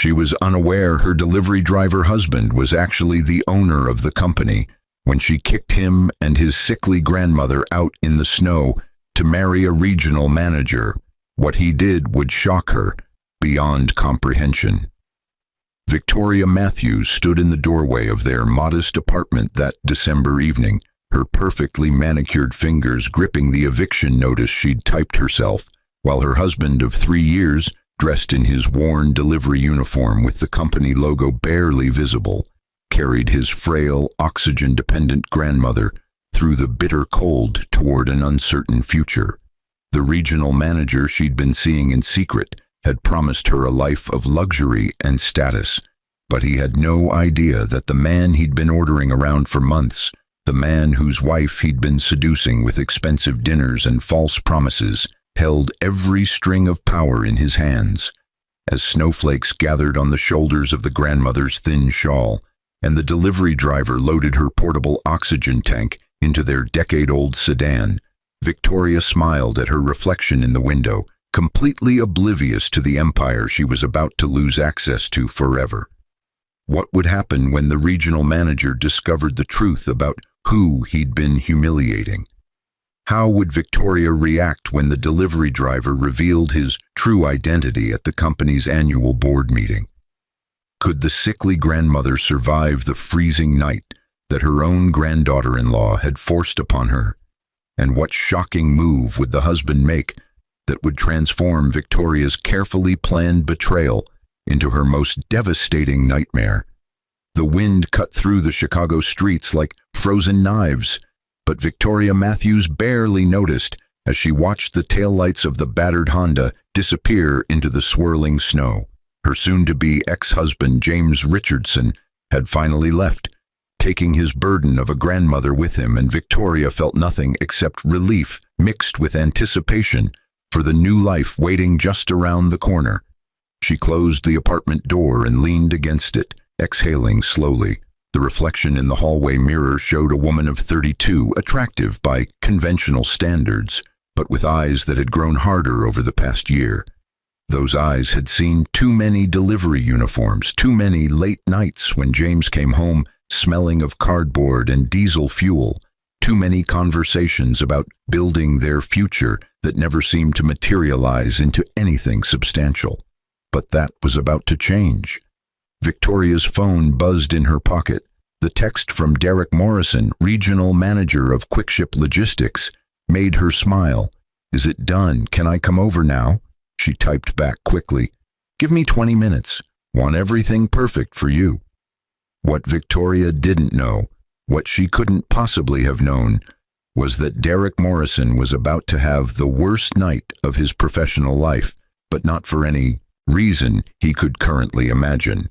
She was unaware her delivery driver husband was actually the owner of the company when she kicked him and his sickly grandmother out in the snow to marry a regional manager. What he did would shock her beyond comprehension. Victoria Matthews stood in the doorway of their modest apartment that December evening, her perfectly manicured fingers gripping the eviction notice she'd typed herself, while her husband of 3 years, dressed in his worn delivery uniform with the company logo barely visible, carried his frail, oxygen-dependent grandmother through the bitter cold toward an uncertain future. The regional manager she'd been seeing in secret had promised her a life of luxury and status, but he had no idea that the man he'd been ordering around for months, the man whose wife he'd been seducing with expensive dinners and false promises, held every string of power in his hands. As snowflakes gathered on the shoulders of the grandmother's thin shawl, and the delivery driver loaded her portable oxygen tank into their decade-old sedan, Victoria smiled at her reflection in the window, completely oblivious to the empire she was about to lose access to forever. What would happen when the regional manager discovered the truth about who he'd been humiliating? How would Victoria react when the delivery driver revealed his true identity at the company's annual board meeting? Could the sickly grandmother survive the freezing night that her own granddaughter-in-law had forced upon her? And what shocking move would the husband make that would transform Victoria's carefully planned betrayal into her most devastating nightmare? The wind cut through the Chicago streets like frozen knives, but Victoria Matthews barely noticed as she watched the taillights of the battered Honda disappear into the swirling snow. Her soon-to-be ex-husband, James Richardson, had finally left, taking his burden of a grandmother with him, and Victoria felt nothing except relief mixed with anticipation for the new life waiting just around the corner. She closed the apartment door and leaned against it, exhaling slowly. The reflection in the hallway mirror showed a woman of 32, attractive by conventional standards, but with eyes that had grown harder over the past year. Those eyes had seen too many delivery uniforms, too many late nights when James came home smelling of cardboard and diesel fuel, too many conversations about building their future that never seemed to materialize into anything substantial. But that was about to change. Victoria's phone buzzed in her pocket. The text from Derek Morrison, regional manager of Quickship Logistics, made her smile. "Is it done? Can I come over now?" She typed back quickly. "Give me 20 minutes. Want everything perfect for you." What Victoria didn't know, what she couldn't possibly have known, was that Derek Morrison was about to have the worst night of his professional life, but not for any reason he could currently imagine.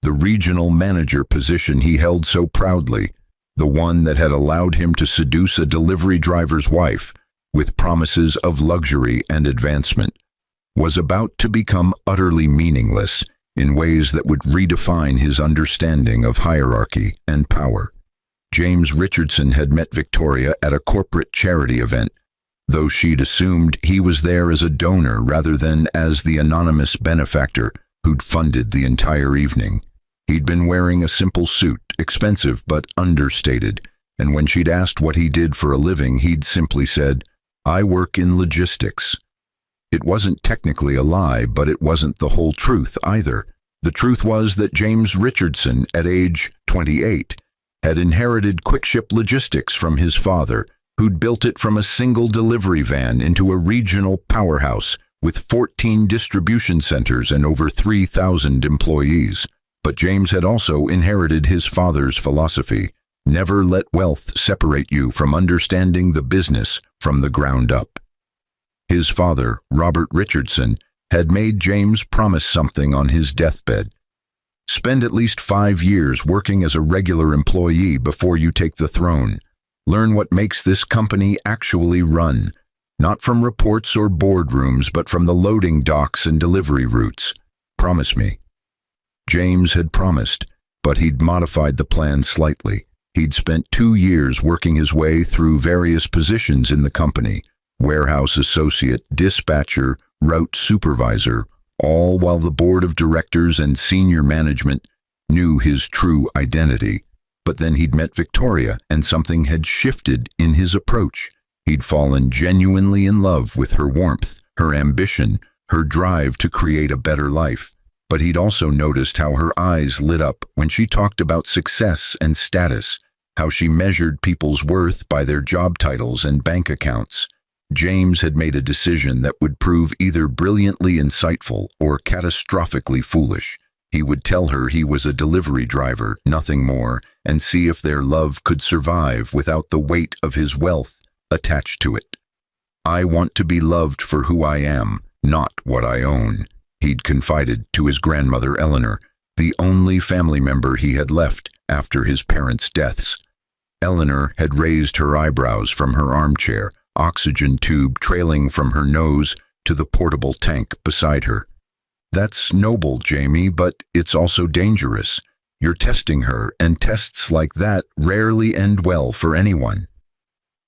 The regional manager position he held so proudly, the one that had allowed him to seduce a delivery driver's wife with promises of luxury and advancement, was about to become utterly meaningless in ways that would redefine his understanding of hierarchy and power. James Richardson had met Victoria at a corporate charity event, though she'd assumed he was there as a donor rather than as the anonymous benefactor who'd funded the entire evening. He'd been wearing a simple suit, expensive but understated, and when she'd asked what he did for a living, he'd simply said, "I work in logistics." It wasn't technically a lie, but it wasn't the whole truth either. The truth was that James Richardson, at age 28, had inherited Quickship Logistics from his father, who'd built it from a single delivery van into a regional powerhouse with 14 distribution centers and over 3,000 employees. But James had also inherited his father's philosophy: never let wealth separate you from understanding the business from the ground up. His father, Robert Richardson, had made James promise something on his deathbed. Spend at least 5 years working as a regular employee before you take the throne. Learn what makes this company actually run, not from reports or boardrooms, but from the loading docks and delivery routes. Promise me. James had promised, but he'd modified the plan slightly. He'd spent 2 years working his way through various positions in the company: warehouse associate, dispatcher, route supervisor, all while the board of directors and senior management knew his true identity. But then he'd met Victoria, and something had shifted in his approach. He'd fallen genuinely in love with her warmth, her ambition, her drive to create a better life. But he'd also noticed how her eyes lit up when she talked about success and status, how she measured people's worth by their job titles and bank accounts. James had made a decision that would prove either brilliantly insightful or catastrophically foolish. He would tell her he was a delivery driver, nothing more, and see if their love could survive without the weight of his wealth attached to it. "I want to be loved for who I am, not what I own," he'd confided to his grandmother Eleanor, the only family member he had left after his parents' deaths. Eleanor had raised her eyebrows from her armchair, oxygen tube trailing from her nose to the portable tank beside her. "That's noble, Jamie, but it's also dangerous. You're testing her, and tests like that rarely end well for anyone."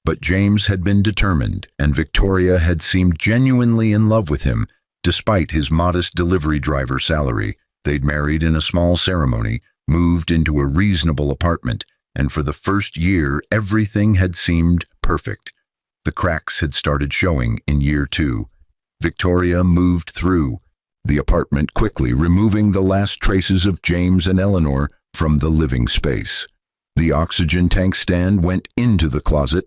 But James had been determined, and Victoria had seemed genuinely in love with him, despite his modest delivery driver salary. They'd married in a small ceremony, moved into a reasonable apartment, and for the first year everything had seemed perfect. The cracks had started showing in year 2. Victoria moved through the apartment quickly, removing the last traces of James and Eleanor from the living space. The oxygen tank stand went into the closet.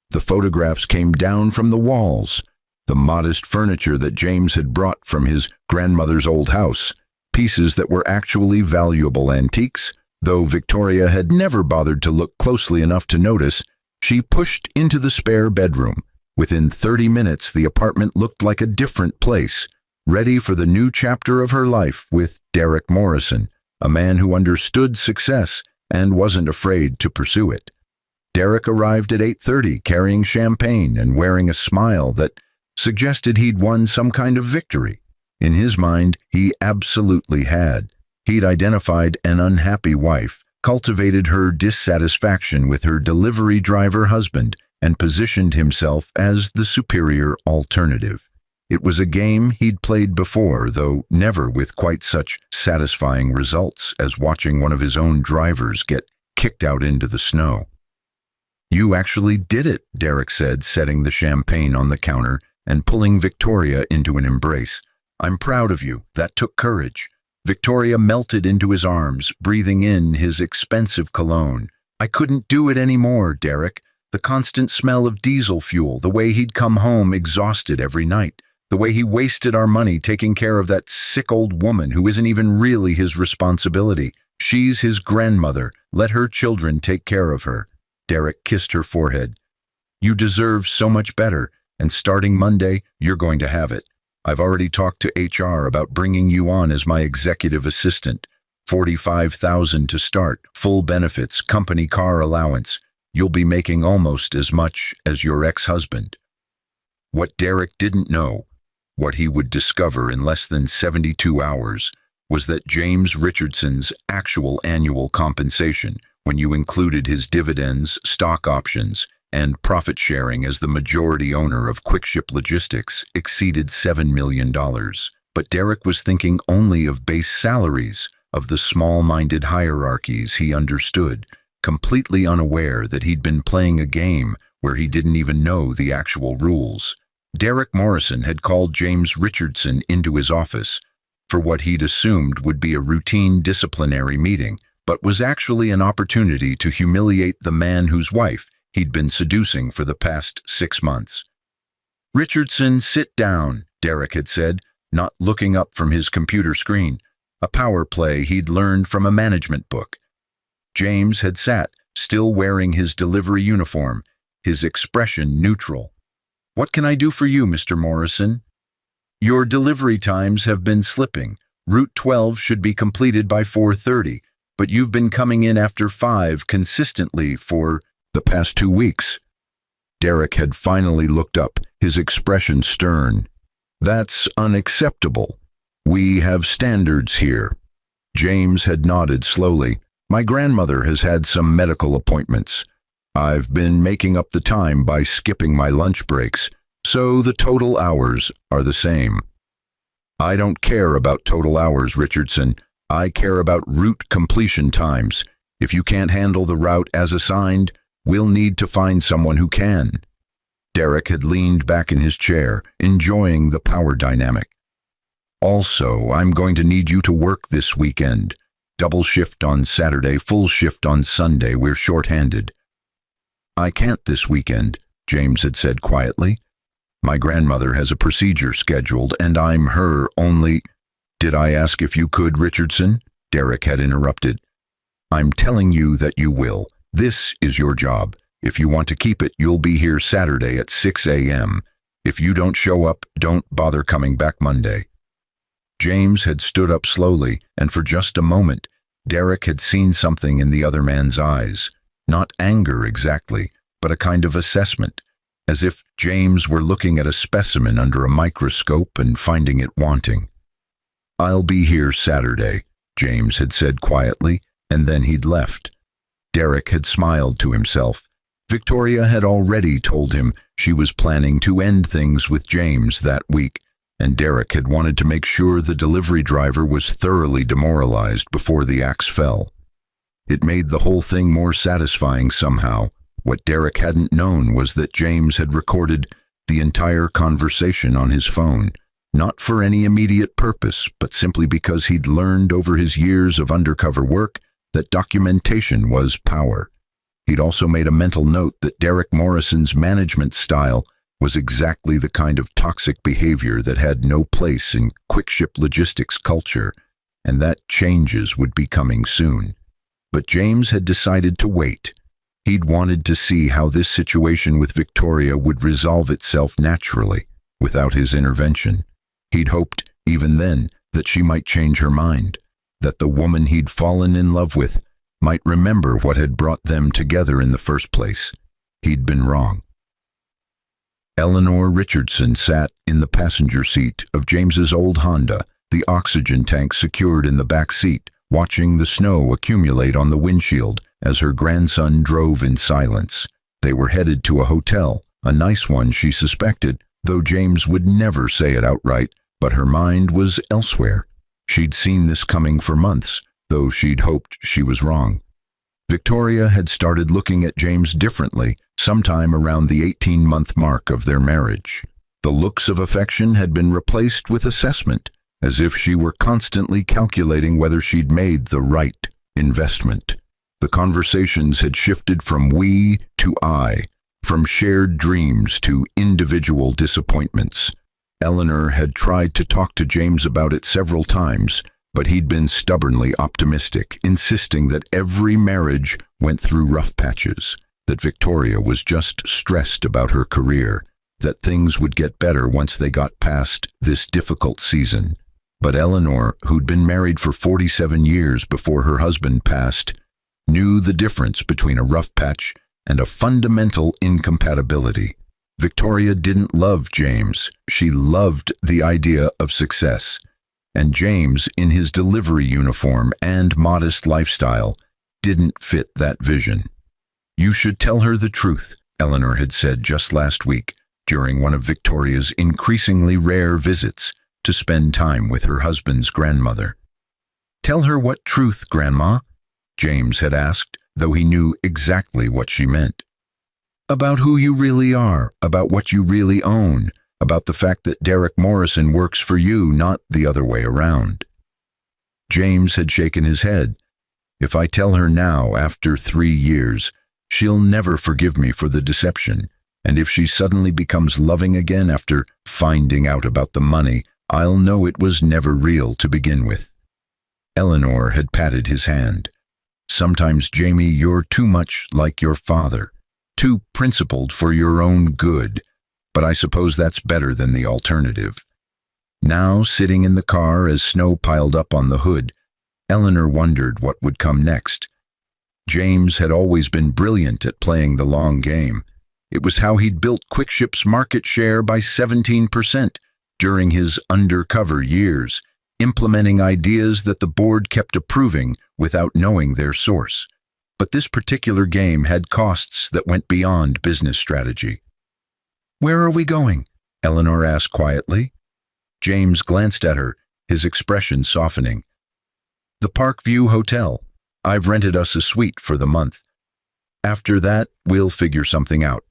The photographs came down from the walls. The modest furniture that James had brought from his grandmother's old house, pieces that were actually valuable antiques, though Victoria had never bothered to look closely enough to notice. She pushed into the spare bedroom. Within 30 minutes, the apartment looked like a different place, ready for the new chapter of her life with Derek Morrison, a man who understood success and wasn't afraid to pursue it. Derek arrived at 8:30 carrying champagne and wearing a smile that suggested he'd won some kind of victory. In his mind, he absolutely had. He'd identified an unhappy wife, cultivated her dissatisfaction with her delivery driver husband, and positioned himself as the superior alternative. It was a game he'd played before, though never with quite such satisfying results as watching one of his own drivers get kicked out into the snow. "You actually did it," Derek said, setting the champagne on the counter and pulling Victoria into an embrace. "I'm proud of you. That took courage." Victoria melted into his arms, breathing in his expensive cologne. "I couldn't do it anymore, Derek. The constant smell of diesel fuel, the way he'd come home exhausted every night, the way he wasted our money taking care of that sick old woman who isn't even really his responsibility. She's his grandmother. Let her children take care of her." Derek kissed her forehead. "You deserve so much better, and starting Monday, you're going to have it. I've already talked to HR about bringing you on as my executive assistant. $45,000 to start, full benefits, company car allowance. You'll be making almost as much as your ex-husband." What Derek didn't know, what he would discover in less than 72 hours, was that James Richardson's actual annual compensation, when you included his dividends, stock options, and profit sharing as the majority owner of QuickShip Logistics, exceeded $7 million. But Derek was thinking only of base salaries, of the small-minded hierarchies he understood, completely unaware that he'd been playing a game where he didn't even know the actual rules. Derek Morrison had called James Richardson into his office for what he'd assumed would be a routine disciplinary meeting, but was actually an opportunity to humiliate the man whose wife he'd been seducing for the past 6 months. "Richardson, sit down," Derek had said, not looking up from his computer screen, a power play he'd learned from a management book. James had sat, still wearing his delivery uniform, his expression neutral. "What can I do for you, Mr. Morrison?" "Your delivery times have been slipping. Route 12 should be completed by 4:30, but you've been coming in after 5 consistently for the past 2 weeks. Derek had finally looked up, his expression stern. "That's unacceptable. We have standards here." James had nodded slowly. "My grandmother has had some medical appointments. I've been making up the time by skipping my lunch breaks, so the total hours are the same." I don't care about total hours, Richardson. I care about route completion times. If you can't handle the route as assigned, we'll need to find someone who can. Derek had leaned back in his chair, enjoying the power dynamic. Also, I'm going to need you to work this weekend. Double shift on Saturday, full shift on Sunday. We're short-handed. I can't this weekend, James had said quietly. My grandmother has a procedure scheduled, and I'm her only— Did I ask if you could, Richardson? Derek had interrupted. I'm telling you that you will. This is your job. If you want to keep it, you'll be here Saturday at 6 a.m. If you don't show up, don't bother coming back Monday. James had stood up slowly, and for just a moment, Derek had seen something in the other man's eyes. Not anger exactly, but a kind of assessment, as if James were looking at a specimen under a microscope and finding it wanting. I'll be here Saturday, James had said quietly, and then he'd left. Derek had smiled to himself. Victoria had already told him she was planning to end things with James that week, and Derek had wanted to make sure the delivery driver was thoroughly demoralized before the axe fell. It made the whole thing more satisfying somehow. What Derek hadn't known was that James had recorded the entire conversation on his phone, not for any immediate purpose, but simply because he'd learned over his years of undercover work that documentation was power. He'd also made a mental note that Derek Morrison's management style was exactly the kind of toxic behavior that had no place in quick-ship logistics culture, and that changes would be coming soon. But James had decided to wait. He'd wanted to see how this situation with Victoria would resolve itself naturally, without his intervention. He'd hoped, even then, that she might change her mind, that the woman he'd fallen in love with might remember what had brought them together in the first place. He'd been wrong. Eleanor Richardson sat in the passenger seat of James's old Honda, the oxygen tank secured in the back seat, watching the snow accumulate on the windshield as her grandson drove in silence. They were headed to a hotel, a nice one she suspected, though James would never say it outright, but her mind was elsewhere. She'd seen this coming for months, though she'd hoped she was wrong. Victoria had started looking at James differently sometime around the 18-month mark of their marriage. The looks of affection had been replaced with assessment, as if she were constantly calculating whether she'd made the right investment. The conversations had shifted from we to I, from shared dreams to individual disappointments. Eleanor had tried to talk to James about it several times, but he'd been stubbornly optimistic, insisting that every marriage went through rough patches, that Victoria was just stressed about her career, that things would get better once they got past this difficult season. But Eleanor, who'd been married for 47 years before her husband passed, knew the difference between a rough patch and a fundamental incompatibility. Victoria didn't love James. She loved the idea of success. And James, in his delivery uniform and modest lifestyle, didn't fit that vision. You should tell her the truth, Eleanor had said just last week, during one of Victoria's increasingly rare visits to spend time with her husband's grandmother. Tell her what truth, Grandma? James had asked, though he knew exactly what she meant. About who you really are, about what you really own, about the fact that Derek Morrison works for you, not the other way around. James had shaken his head. If I tell her now, after 3 years, she'll never forgive me for the deception, and if she suddenly becomes loving again after finding out about the money, I'll know it was never real to begin with. Eleanor had patted his hand. Sometimes, Jamie, you're too much like your father, too principled for your own good, but I suppose that's better than the alternative. Now, sitting in the car as snow piled up on the hood, Eleanor wondered what would come next. James had always been brilliant at playing the long game. It was how he'd built Quickship's market share by 17% during his undercover years, implementing ideas that the board kept approving without knowing their source. But this particular game had costs that went beyond business strategy. Where are we going? Eleanor asked quietly. James glanced at her, his expression softening. "The Parkview Hotel. I've rented us a suite for the month. After that, we'll figure something out."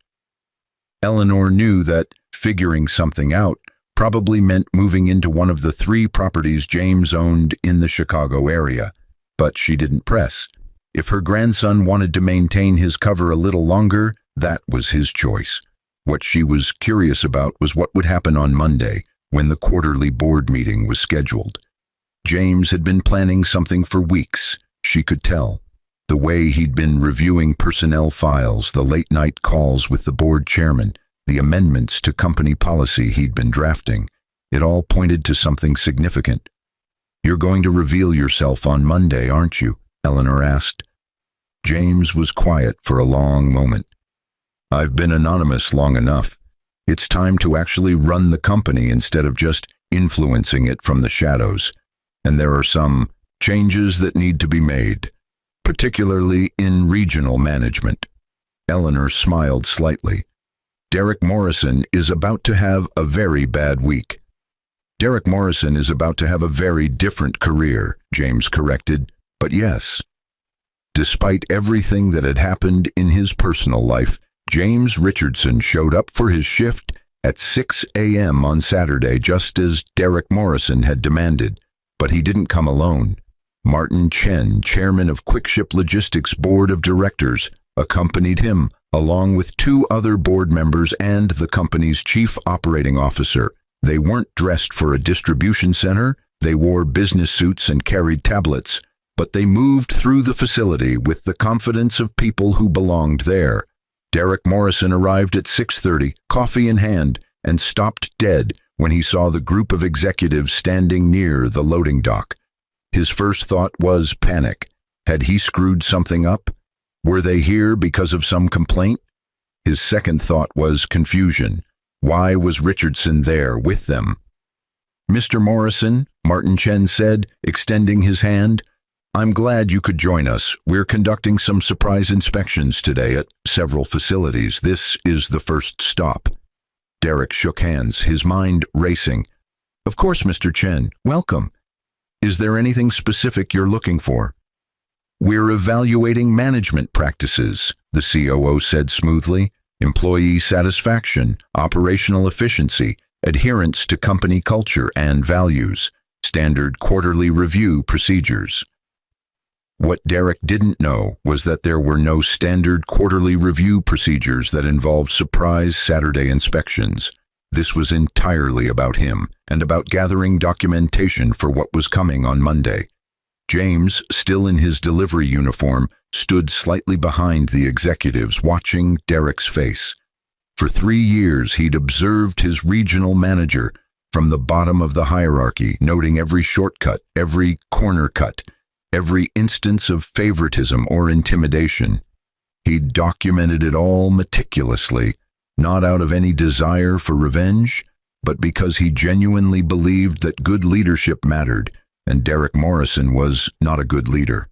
Eleanor knew that figuring something out probably meant moving into one of the 3 properties James owned in the Chicago area, but she didn't press. If her grandson wanted to maintain his cover a little longer, that was his choice. What she was curious about was what would happen on Monday, when the quarterly board meeting was scheduled. James had been planning something for weeks, she could tell. The way he'd been reviewing personnel files, the late-night calls with the board chairman, the amendments to company policy he'd been drafting, it all pointed to something significant. "You're going to reveal yourself on Monday, aren't you?" Eleanor asked. James was quiet for a long moment. "I've been anonymous long enough. It's time to actually run the company instead of just influencing it from the shadows. And there are some changes that need to be made, particularly in regional management." Eleanor smiled slightly. "Derek Morrison is about to have a very bad week." "Derek Morrison is about to have a very different career," James corrected, "but yes." Despite everything that had happened in his personal life, James Richardson showed up for his shift at 6 a.m. on Saturday, just as Derek Morrison had demanded. But he didn't come alone. Martin Chen, chairman of Quickship Logistics Board of Directors, accompanied him, along with 2 other board members and the company's chief operating officer. They weren't dressed for a distribution center, they wore business suits and carried tablets, but they moved through the facility with the confidence of people who belonged there. Derek Morrison arrived at 6:30, coffee in hand, and stopped dead when he saw the group of executives standing near the loading dock. His first thought was panic. Had he screwed something up? Were they here because of some complaint? His second thought was confusion. Why was Richardson there with them? "Mr. Morrison," Martin Chen said, extending his hand, "I'm glad you could join us. We're conducting some surprise inspections today at several facilities. This is the first stop." Derek shook hands, his mind racing. "Of course, Mr. Chen. Welcome. Is there anything specific you're looking for?" "We're evaluating management practices," the COO said smoothly. "Employee satisfaction, operational efficiency, adherence to company culture and values, standard quarterly review procedures." What Derek didn't know was that there were no standard quarterly review procedures that involved surprise Saturday inspections. This was entirely about him and about gathering documentation for what was coming on Monday. James, still in his delivery uniform, stood slightly behind the executives, watching Derek's face. For 3 years, he'd observed his regional manager from the bottom of the hierarchy, noting every shortcut, every corner cut, every instance of favoritism or intimidation. He'd documented it all meticulously, not out of any desire for revenge, but because he genuinely believed that good leadership mattered, and Derek Morrison was not a good leader.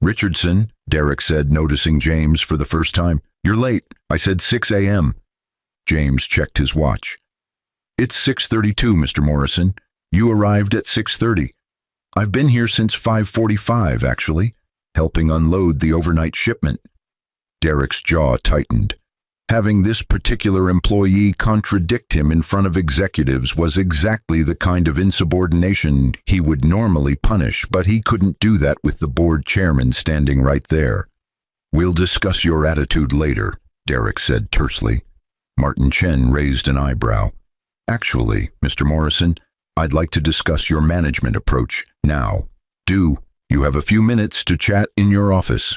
"Richardson," Derek said, noticing James for the first time. "You're late. I said 6 a.m. James checked his watch. "It's 6:32, Mr. Morrison. You arrived at 6:30. I've been here since 5:45, actually, helping unload the overnight shipment." Derek's jaw tightened. Having this particular employee contradict him in front of executives was exactly the kind of insubordination he would normally punish, but he couldn't do that with the board chairman standing right there. "We'll discuss your attitude later," Derek said tersely. Martin Chen raised an eyebrow. "Actually, Mr. Morrison, I'd like to discuss your management approach now. You have a few minutes to chat in your office."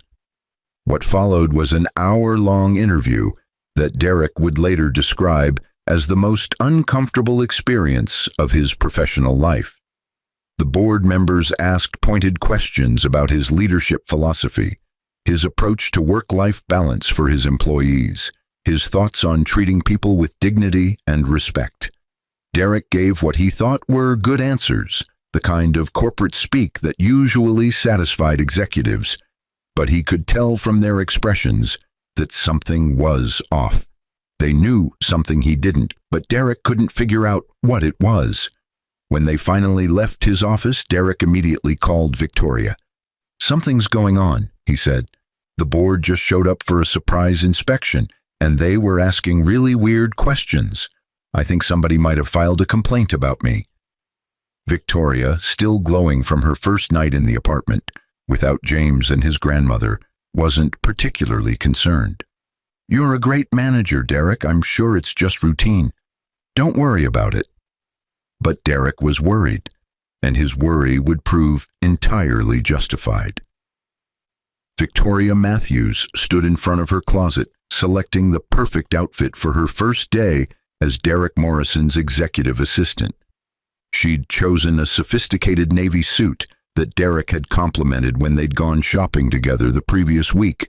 What followed was an hour-long interview that Derek would later describe as the most uncomfortable experience of his professional life. The board members asked pointed questions about his leadership philosophy, his approach to work-life balance for his employees, his thoughts on treating people with dignity and respect. Derek gave what he thought were good answers, the kind of corporate speak that usually satisfied executives, but he could tell from their expressions that something was off. They knew something he didn't, but Derek couldn't figure out what it was. When they finally left his office, Derek immediately called Victoria. "Something's going on," he said. "The board just showed up for a surprise inspection, and they were asking really weird questions. I think somebody might have filed a complaint about me." Victoria, still glowing from her first night in the apartment, without James and his grandmother, wasn't particularly concerned. "You're a great manager, Derek. I'm sure it's just routine. Don't worry about it." But Derek was worried, and his worry would prove entirely justified. Victoria Matthews stood in front of her closet, selecting the perfect outfit for her first day as Derek Morrison's executive assistant. She'd chosen a sophisticated navy suit that Derek had complimented when they'd gone shopping together the previous week,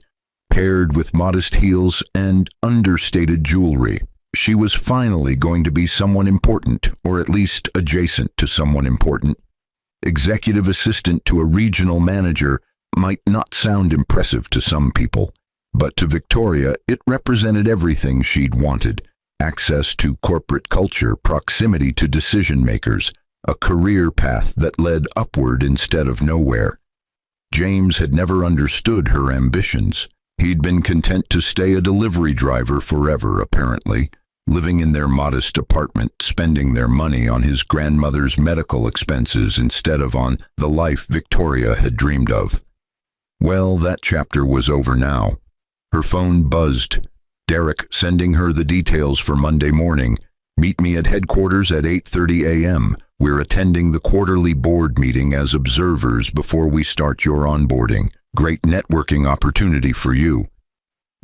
paired with modest heels and understated jewelry. She was finally going to be someone important, or at least adjacent to someone important. Executive assistant to a regional manager might not sound impressive to some people, but to Victoria it represented everything she'd wanted: access to corporate culture, proximity to decision-makers, a career path that led upward instead of nowhere. James had never understood her ambitions. He'd been content to stay a delivery driver forever, apparently, living in their modest apartment, spending their money on his grandmother's medical expenses instead of on the life Victoria had dreamed of. Well, that chapter was over now. Her phone buzzed. Derek sending her the details for Monday morning. "Meet me at headquarters at 8:30 a.m. We're attending the quarterly board meeting as observers before we start your onboarding. Great networking opportunity for you."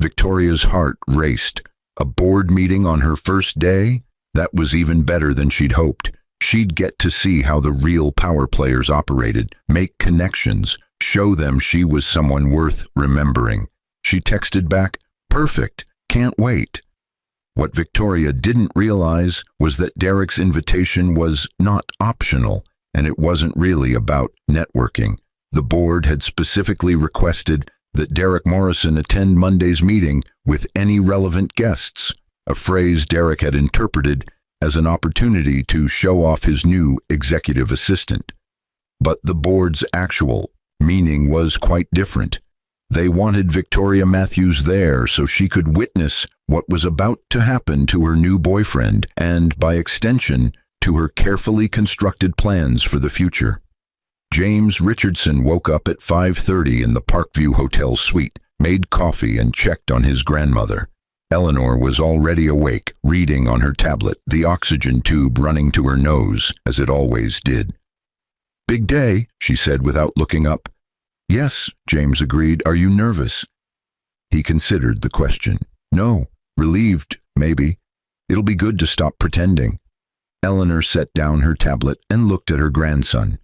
Victoria's heart raced. A board meeting on her first day? That was even better than she'd hoped. She'd get to see how the real power players operated, make connections, show them she was someone worth remembering. She texted back, "Perfect, can't wait." What Victoria didn't realize was that Derek's invitation was not optional, and it wasn't really about networking. The board had specifically requested that Derek Morrison attend Monday's meeting with any relevant guests, a phrase Derek had interpreted as an opportunity to show off his new executive assistant. But the board's actual meaning was quite different. They wanted Victoria Matthews there so she could witness what was about to happen to her new boyfriend and, by extension, to her carefully constructed plans for the future. James Richardson woke up at 5:30 in the Parkview Hotel suite, made coffee, and checked on his grandmother. Eleanor was already awake, reading on her tablet, the oxygen tube running to her nose, as it always did. "Big day," she said without looking up. "Yes," James agreed. "Are you nervous?" He considered the question. "No. Relieved, maybe. It'll be good to stop pretending." Eleanor set down her tablet and looked at her grandson.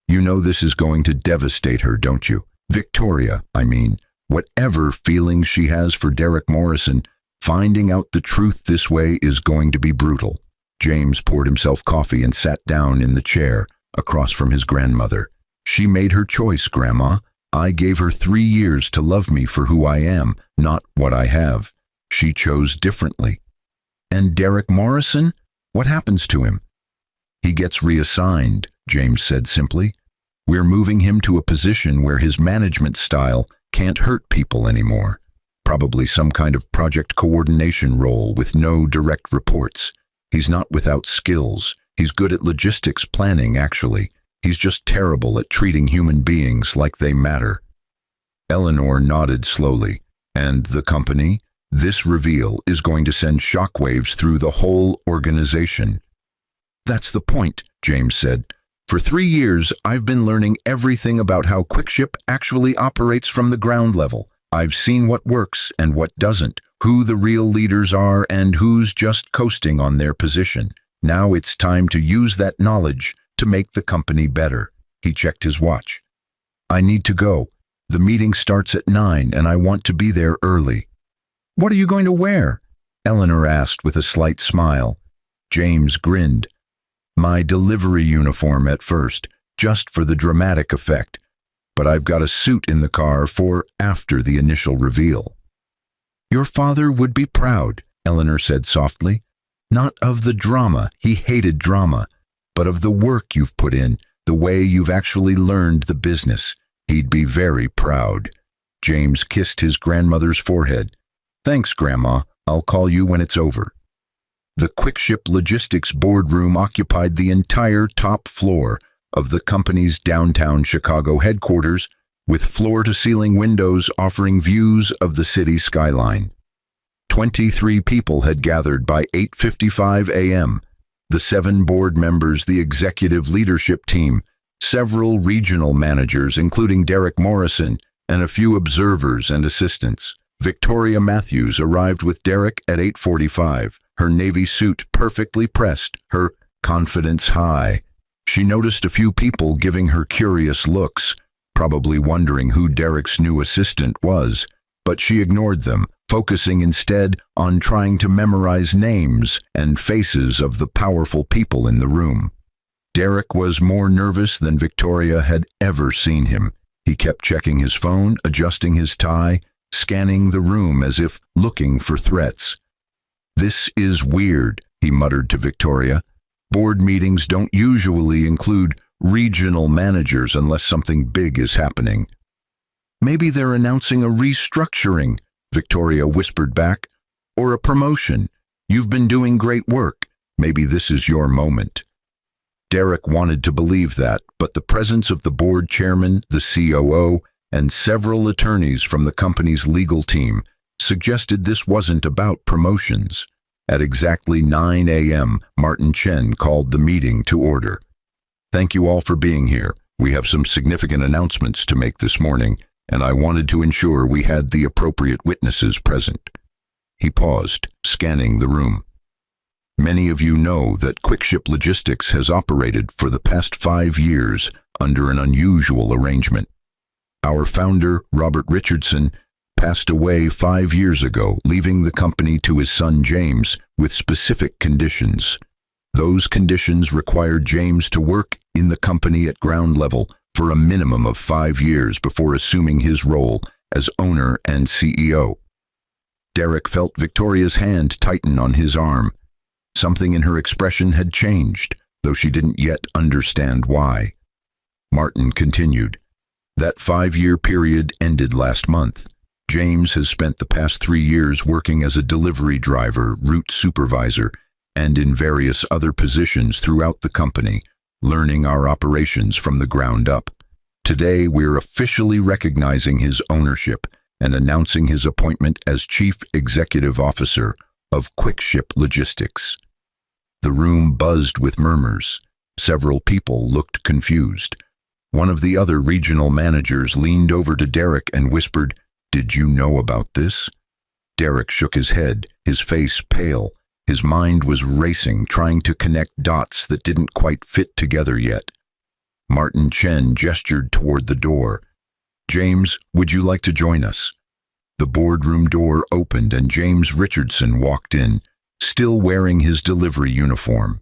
"You know this is going to devastate her, don't you? Victoria, I mean. Whatever feelings she has for Derek Morrison, finding out the truth this way is going to be brutal." James poured himself coffee and sat down in the chair across from his grandmother. "She made her choice, Grandma. I gave her 3 years to love me for who I am, not what I have. She chose differently." "And Derek Morrison? What happens to him?" "He gets reassigned," James said simply. "We're moving him to a position where his management style can't hurt people anymore. Probably some kind of project coordination role with no direct reports. He's not without skills. He's good at logistics planning, actually. He's just terrible at treating human beings like they matter." Eleanor nodded slowly. "And the company? This reveal is going to send shockwaves through the whole organization." "That's the point," James said. "For 3 years, I've been learning everything about how QuickShip actually operates from the ground level. I've seen what works and what doesn't, who the real leaders are and who's just coasting on their position. Now it's time to use that knowledge to make the company better." He checked his watch. "I need to go. The meeting starts at 9 and I want to be there early." "What are you going to wear?" Eleanor asked with a slight smile. James grinned. "My delivery uniform at first, just for the dramatic effect. But I've got a suit in the car for after the initial reveal." "Your father would be proud," Eleanor said softly. "Not of the drama. He hated drama. but of the work you've put in, the way you've actually learned the business. He'd be very proud." James kissed his grandmother's forehead. "Thanks, Grandma. I'll call you when it's over." The Quickship Logistics boardroom occupied the entire top floor of the company's downtown Chicago headquarters, with floor-to-ceiling windows offering views of the city skyline. 23 people had gathered by 8:55 a.m. The 7 board members, the executive leadership team, several regional managers, including Derek Morrison, and a few observers and assistants. Victoria Matthews arrived with Derek at 8:45, her navy suit perfectly pressed, her confidence high. She noticed a few people giving her curious looks, probably wondering who Derek's new assistant was, but she ignored them, focusing instead on trying to memorize names and faces of the powerful people in the room. Derek was more nervous than Victoria had ever seen him. He kept checking his phone, adjusting his tie, scanning the room as if looking for threats. "This is weird," he muttered to Victoria. "Board meetings don't usually include regional managers unless something big is happening." "Maybe they're announcing a restructuring," Victoria whispered back, "or a promotion. You've been doing great work. Maybe this is your moment." Derek wanted to believe that, but the presence of the board chairman, the COO, and several attorneys from the company's legal team suggested this wasn't about promotions. At exactly 9 a.m., Martin Chen called the meeting to order. "Thank you all for being here. We have some significant announcements to make this morning, and I wanted to ensure we had the appropriate witnesses present." He paused, scanning the room. "Many of you know that Quickship Logistics has operated for the past 5 years under an unusual arrangement. Our founder, Robert Richardson, passed away 5 years ago, leaving the company to his son James with specific conditions. Those conditions required James to work in the company at ground level for a minimum of 5 years before assuming his role as owner and CEO. Derek felt Victoria's hand tighten on his arm. Something in her expression had changed, though she didn't yet understand why. Martin continued, "That 5-year period ended last month. James has spent the past 3 years working as a delivery driver, route supervisor, and in various other positions throughout the company, learning our operations from the ground up. Today, we're officially recognizing his ownership and announcing his appointment as Chief Executive Officer of Quickship Logistics." The room buzzed with murmurs. Several people looked confused. One of the other regional managers leaned over to Derek and whispered, "Did you know about this?" Derek shook his head, his face pale. His mind was racing, trying to connect dots that didn't quite fit together yet. Martin Chen gestured toward the door. "James, would you like to join us?" The boardroom door opened and James Richardson walked in, still wearing his delivery uniform.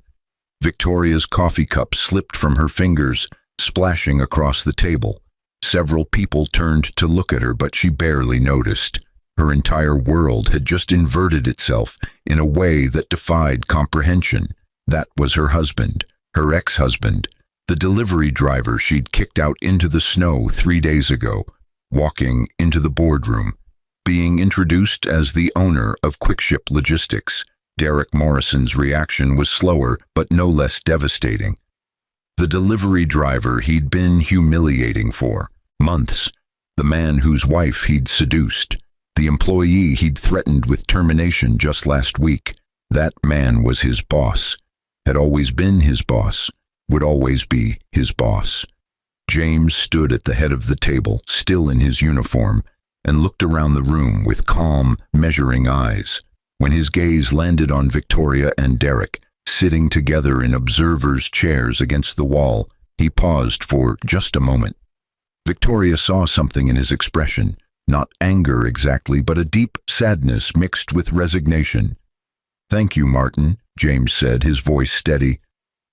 Victoria's coffee cup slipped from her fingers, splashing across the table. Several people turned to look at her, but she barely noticed. Her entire world had just inverted itself in a way that defied comprehension. That was her husband, her ex-husband, the delivery driver she'd kicked out into the snow 3 days ago, walking into the boardroom, being introduced as the owner of Quickship Logistics. Derek Morrison's reaction was slower, but no less devastating. The delivery driver he'd been humiliating for months, the man whose wife he'd seduced, the employee he'd threatened with termination just last week. That man was his boss, had always been his boss, would always be his boss. James stood at the head of the table, still in his uniform, and looked around the room with calm, measuring eyes. When his gaze landed on Victoria and Derek, sitting together in observers' chairs against the wall, he paused for just a moment. Victoria saw something in his expression, not anger exactly, but a deep sadness mixed with resignation. "Thank you, Martin," James said, his voice steady.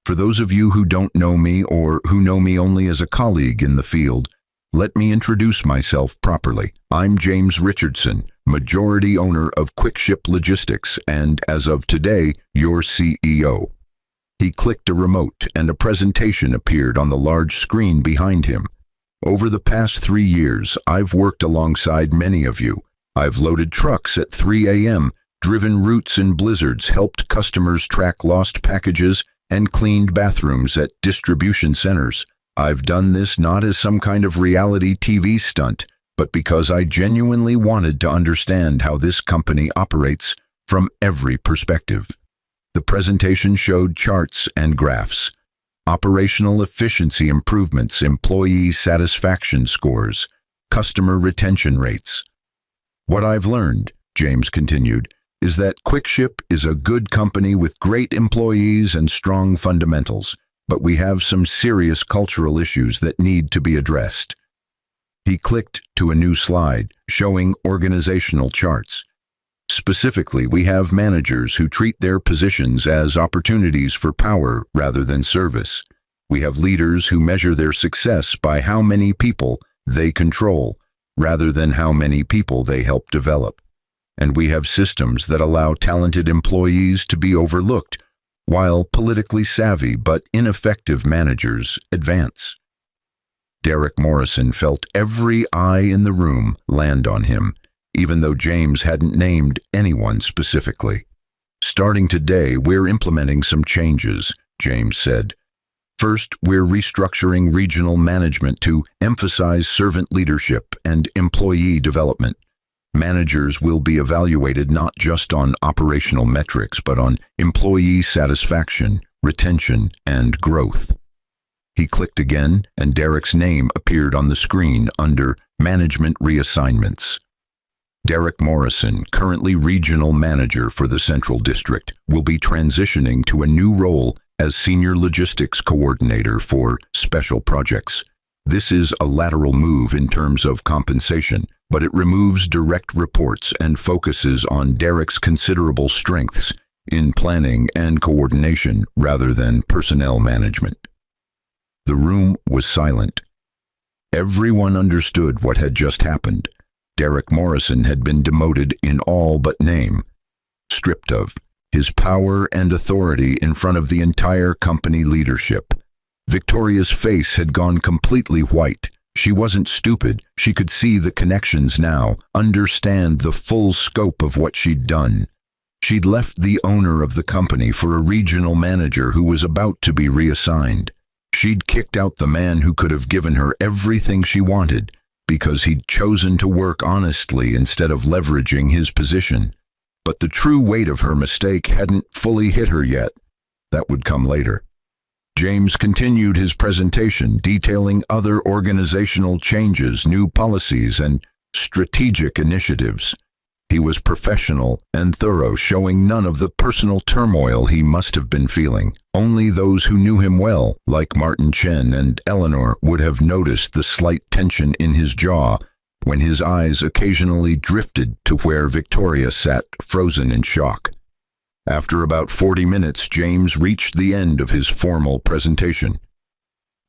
"For those of you who don't know me or who know me only as a colleague in the field, let me introduce myself properly. I'm James Richardson, majority owner of Quickship Logistics, and as of today, your CEO." He clicked a remote and a presentation appeared on the large screen behind him. Over the past 3 years, I've worked alongside many of you. I've loaded trucks at 3 a.m., driven routes in blizzards, helped customers track lost packages, and cleaned bathrooms at distribution centers. I've done this not as some kind of reality TV stunt, but because I genuinely wanted to understand how this company operates from every perspective. The presentation showed charts and graphs, operational efficiency improvements, employee satisfaction scores, customer retention rates. What I've learned, James continued, is that QuickShip is a good company with great employees and strong fundamentals, but we have some serious cultural issues that need to be addressed. He clicked to a new slide showing organizational charts. Specifically, we have managers who treat their positions as opportunities for power rather than service. We have leaders who measure their success by how many people they control rather than how many people they help develop. And we have systems that allow talented employees to be overlooked, while politically savvy but ineffective managers advance. Derek Morrison felt every eye in the room land on him, even though James hadn't named anyone specifically. Starting today, we're implementing some changes, James said. First, we're restructuring regional management to emphasize servant leadership and employee development. Managers will be evaluated not just on operational metrics, but on employee satisfaction, retention, and growth. He clicked again, and Derek's name appeared on the screen under Management Reassignments. Derek Morrison, currently regional manager for the Central District, will be transitioning to a new role as Senior Logistics Coordinator for Special Projects. This is a lateral move in terms of compensation, but it removes direct reports and focuses on Derek's considerable strengths in planning and coordination rather than personnel management. The room was silent. Everyone understood what had just happened. Derek Morrison had been demoted in all but name, stripped of his power and authority in front of the entire company leadership. Victoria's face had gone completely white. She wasn't stupid. She could see the connections now, understand the full scope of what she'd done. She'd left the owner of the company for a regional manager who was about to be reassigned. She'd kicked out the man who could have given her everything she wanted, because he'd chosen to work honestly instead of leveraging his position. But the true weight of her mistake hadn't fully hit her yet. That would come later. James continued his presentation, detailing other organizational changes, new policies, and strategic initiatives. He was professional and thorough, showing none of the personal turmoil he must have been feeling. Only those who knew him well, like Martin Chen and Eleanor, would have noticed the slight tension in his jaw when his eyes occasionally drifted to where Victoria sat, frozen in shock. After about 40 minutes, James reached the end of his formal presentation.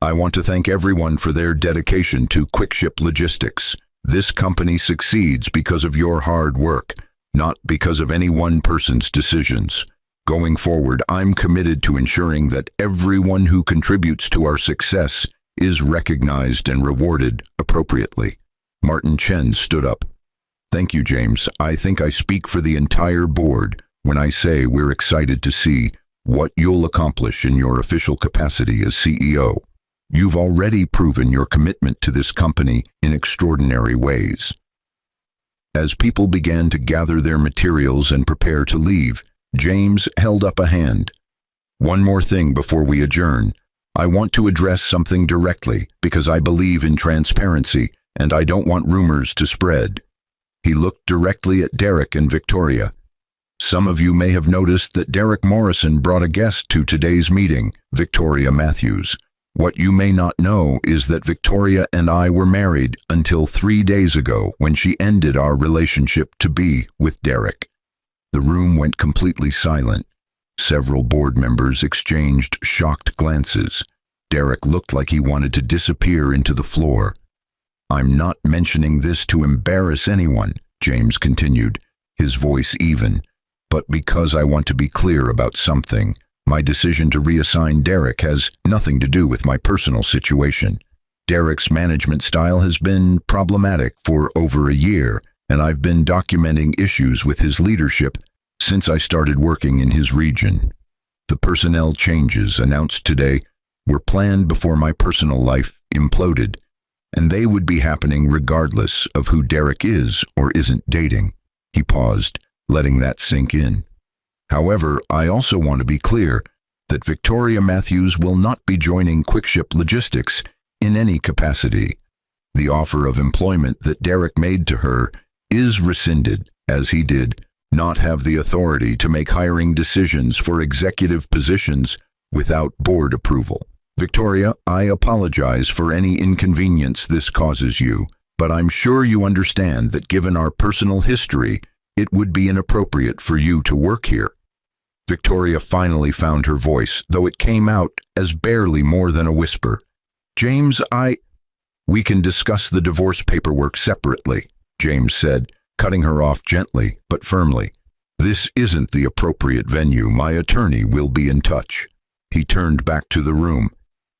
I want to thank everyone for their dedication to QuickShip Logistics. This company succeeds because of your hard work, not because of any one person's decisions. Going forward, I'm committed to ensuring that everyone who contributes to our success is recognized and rewarded appropriately. Martin Chen stood up. Thank you, James. I think I speak for the entire board when I say we're excited to see what you'll accomplish in your official capacity as CEO. You've already proven your commitment to this company in extraordinary ways. As people began to gather their materials and prepare to leave, James held up a hand. One more thing before we adjourn. I want to address something directly because I believe in transparency and I don't want rumors to spread. He looked directly at Derek and Victoria. Some of you may have noticed that Derek Morrison brought a guest to today's meeting, Victoria Matthews. What you may not know is that Victoria and I were married until 3 days ago when she ended our relationship to be with Derek. The room went completely silent. Several board members exchanged shocked glances. Derek looked like he wanted to disappear into the floor. I'm not mentioning this to embarrass anyone, James continued, his voice even, but because I want to be clear about something. My decision to reassign Derek has nothing to do with my personal situation. Derek's management style has been problematic for over a year, and I've been documenting issues with his leadership since I started working in his region. The personnel changes announced today were planned before my personal life imploded, and they would be happening regardless of who Derek is or isn't dating. He paused, letting that sink in. However, I also want to be clear that Victoria Matthews will not be joining Quickship Logistics in any capacity. The offer of employment that Derek made to her is rescinded, as he did not have the authority to make hiring decisions for executive positions without board approval. Victoria, I apologize for any inconvenience this causes you, but I'm sure you understand that given our personal history, it would be inappropriate for you to work here. Victoria finally found her voice, though it came out as barely more than a whisper. James, We can discuss the divorce paperwork separately, James said, cutting her off gently but firmly. This isn't the appropriate venue. My attorney will be in touch. He turned back to the room.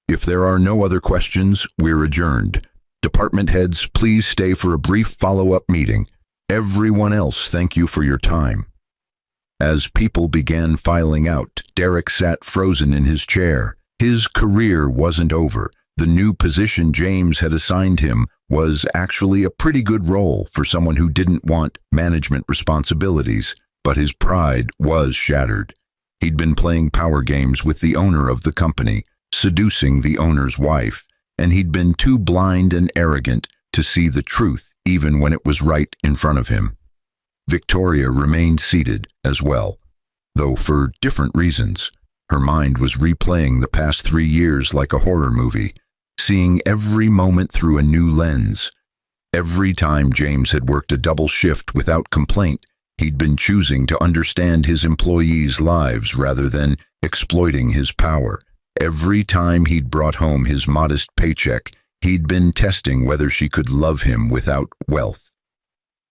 If there are no other questions, we're adjourned. Department heads, please stay for a brief follow-up meeting. Everyone else, thank you for your time. As people began filing out, Derek sat frozen in his chair. His career wasn't over. The new position James had assigned him was actually a pretty good role for someone who didn't want management responsibilities, but his pride was shattered. He'd been playing power games with the owner of the company, seducing the owner's wife, and he'd been too blind and arrogant to see the truth even when it was right in front of him. Victoria remained seated as well, though for different reasons. Her mind was replaying the past 3 years like a horror movie, seeing every moment through a new lens. Every time James had worked a double shift without complaint, he'd been choosing to understand his employees' lives rather than exploiting his power. Every time he'd brought home his modest paycheck, he'd been testing whether she could love him without wealth.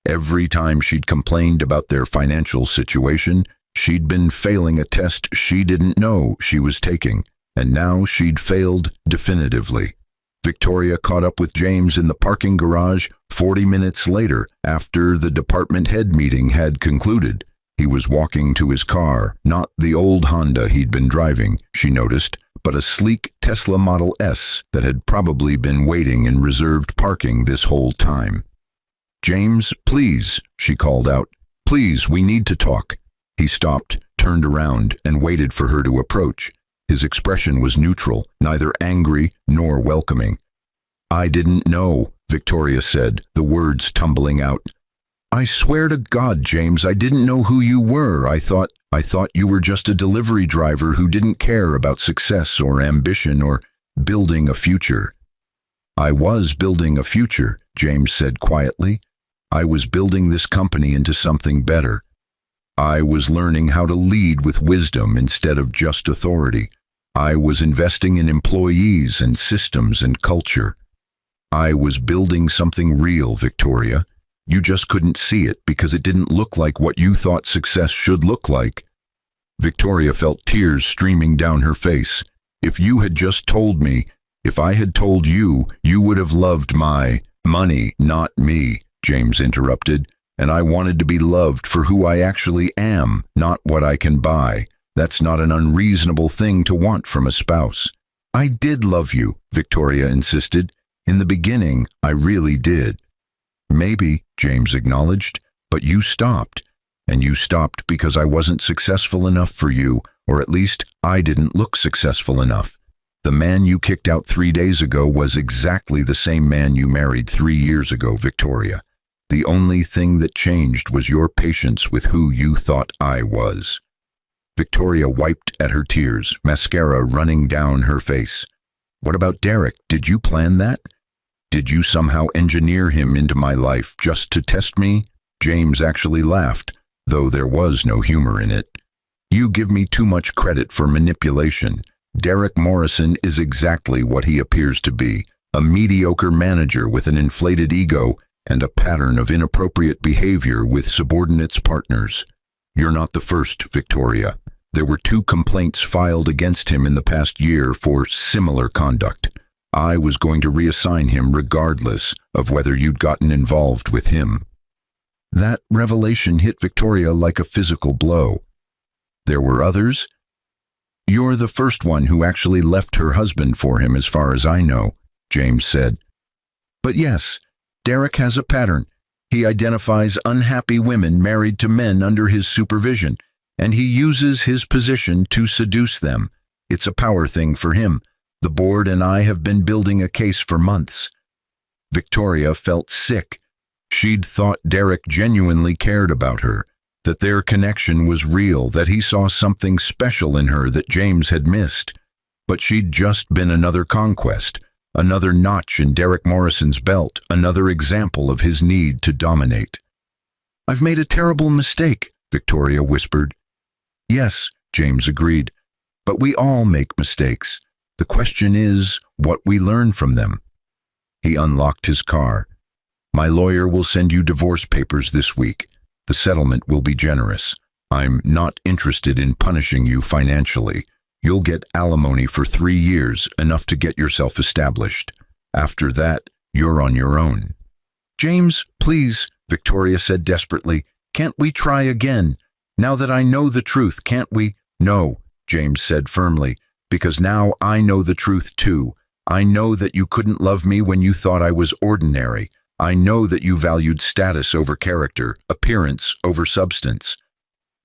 Every time she'd complained about their financial situation, she'd been failing a test she didn't know she was taking, and now she'd failed definitively. Victoria caught up with James in the parking garage 40 minutes later after the department head meeting had concluded. He was walking to his car, not the old Honda he'd been driving, she noticed, but a sleek Tesla Model S that had probably been waiting in reserved parking this whole time. James, please, she called out. Please, we need to talk. He stopped, turned around, and waited for her to approach. His expression was neutral, neither angry nor welcoming. I didn't know, Victoria said, the words tumbling out. I swear to God, James, I didn't know who you were. I thought you were just a delivery driver who didn't care about success or ambition or building a future. I was building a future, James said quietly. I was building this company into something better. I was learning how to lead with wisdom instead of just authority. I was investing in employees and systems and culture. I was building something real, Victoria. You just couldn't see it because it didn't look like what you thought success should look like. Victoria felt tears streaming down her face. If you had just told me, if I had told you, you would have loved my money, not me, James interrupted. And I wanted to be loved for who I actually am, not what I can buy. That's not an unreasonable thing to want from a spouse. I did love you, Victoria insisted. In the beginning, I really did. Maybe, James acknowledged, but you stopped. And you stopped because I wasn't successful enough for you, or at least I didn't look successful enough. The man you kicked out 3 days ago was exactly the same man you married 3 years ago, Victoria. The only thing that changed was your patience with who you thought I was. Victoria wiped at her tears, mascara running down her face. What about Derek? Did you plan that? Did you somehow engineer him into my life just to test me? James actually laughed, though there was no humor in it. You give me too much credit for manipulation. Derek Morrison is exactly what he appears to be, a mediocre manager with an inflated ego and a pattern of inappropriate behavior with subordinates partners. You're not the first, Victoria. There were 2 complaints filed against him in the past year for similar conduct. I was going to reassign him regardless of whether you'd gotten involved with him. That revelation hit Victoria like a physical blow. There were others? You're the first one who actually left her husband for him, as far as I know, James said. But yes, Derek has a pattern. He identifies unhappy women married to men under his supervision, and he uses his position to seduce them. It's a power thing for him. The board and I have been building a case for months. Victoria felt sick. She'd thought Derek genuinely cared about her, that their connection was real, that he saw something special in her that James had missed. But she'd just been another conquest, another notch in Derek Morrison's belt, another example of his need to dominate. "I've made a terrible mistake," Victoria whispered. "Yes," James agreed, "but we all make mistakes. The question is what we learn from them." He unlocked his car. "My lawyer will send you divorce papers this week. The settlement will be generous. I'm not interested in punishing you financially. You'll get alimony for 3 years, enough to get yourself established. After that, you're on your own." "James, please," Victoria said desperately. "Can't we try again? Now that I know the truth, can't we?" "No," James said firmly, "because now I know the truth too. I know that you couldn't love me when you thought I was ordinary. I know that you valued status over character, appearance over substance.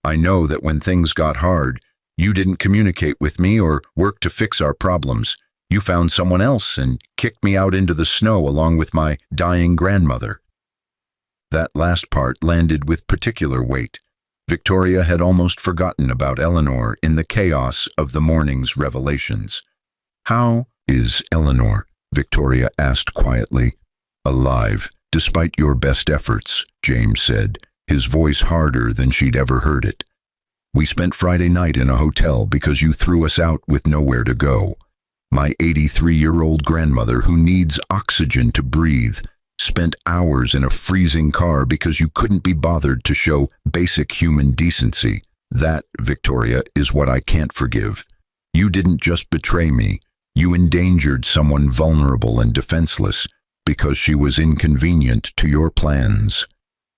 I know that when things got hard, you didn't communicate with me or work to fix our problems. You found someone else and kicked me out into the snow along with my dying grandmother." That last part landed with particular weight. Victoria had almost forgotten about Eleanor in the chaos of the morning's revelations. "How is Eleanor?" Victoria asked quietly. "Alive, despite your best efforts," James said, his voice harder than she'd ever heard it. "We spent Friday night in a hotel because you threw us out with nowhere to go. My 83-year-old grandmother, who needs oxygen to breathe, spent hours in a freezing car because you couldn't be bothered to show basic human decency. That, Victoria, is what I can't forgive. You didn't just betray me. You endangered someone vulnerable and defenseless because she was inconvenient to your plans."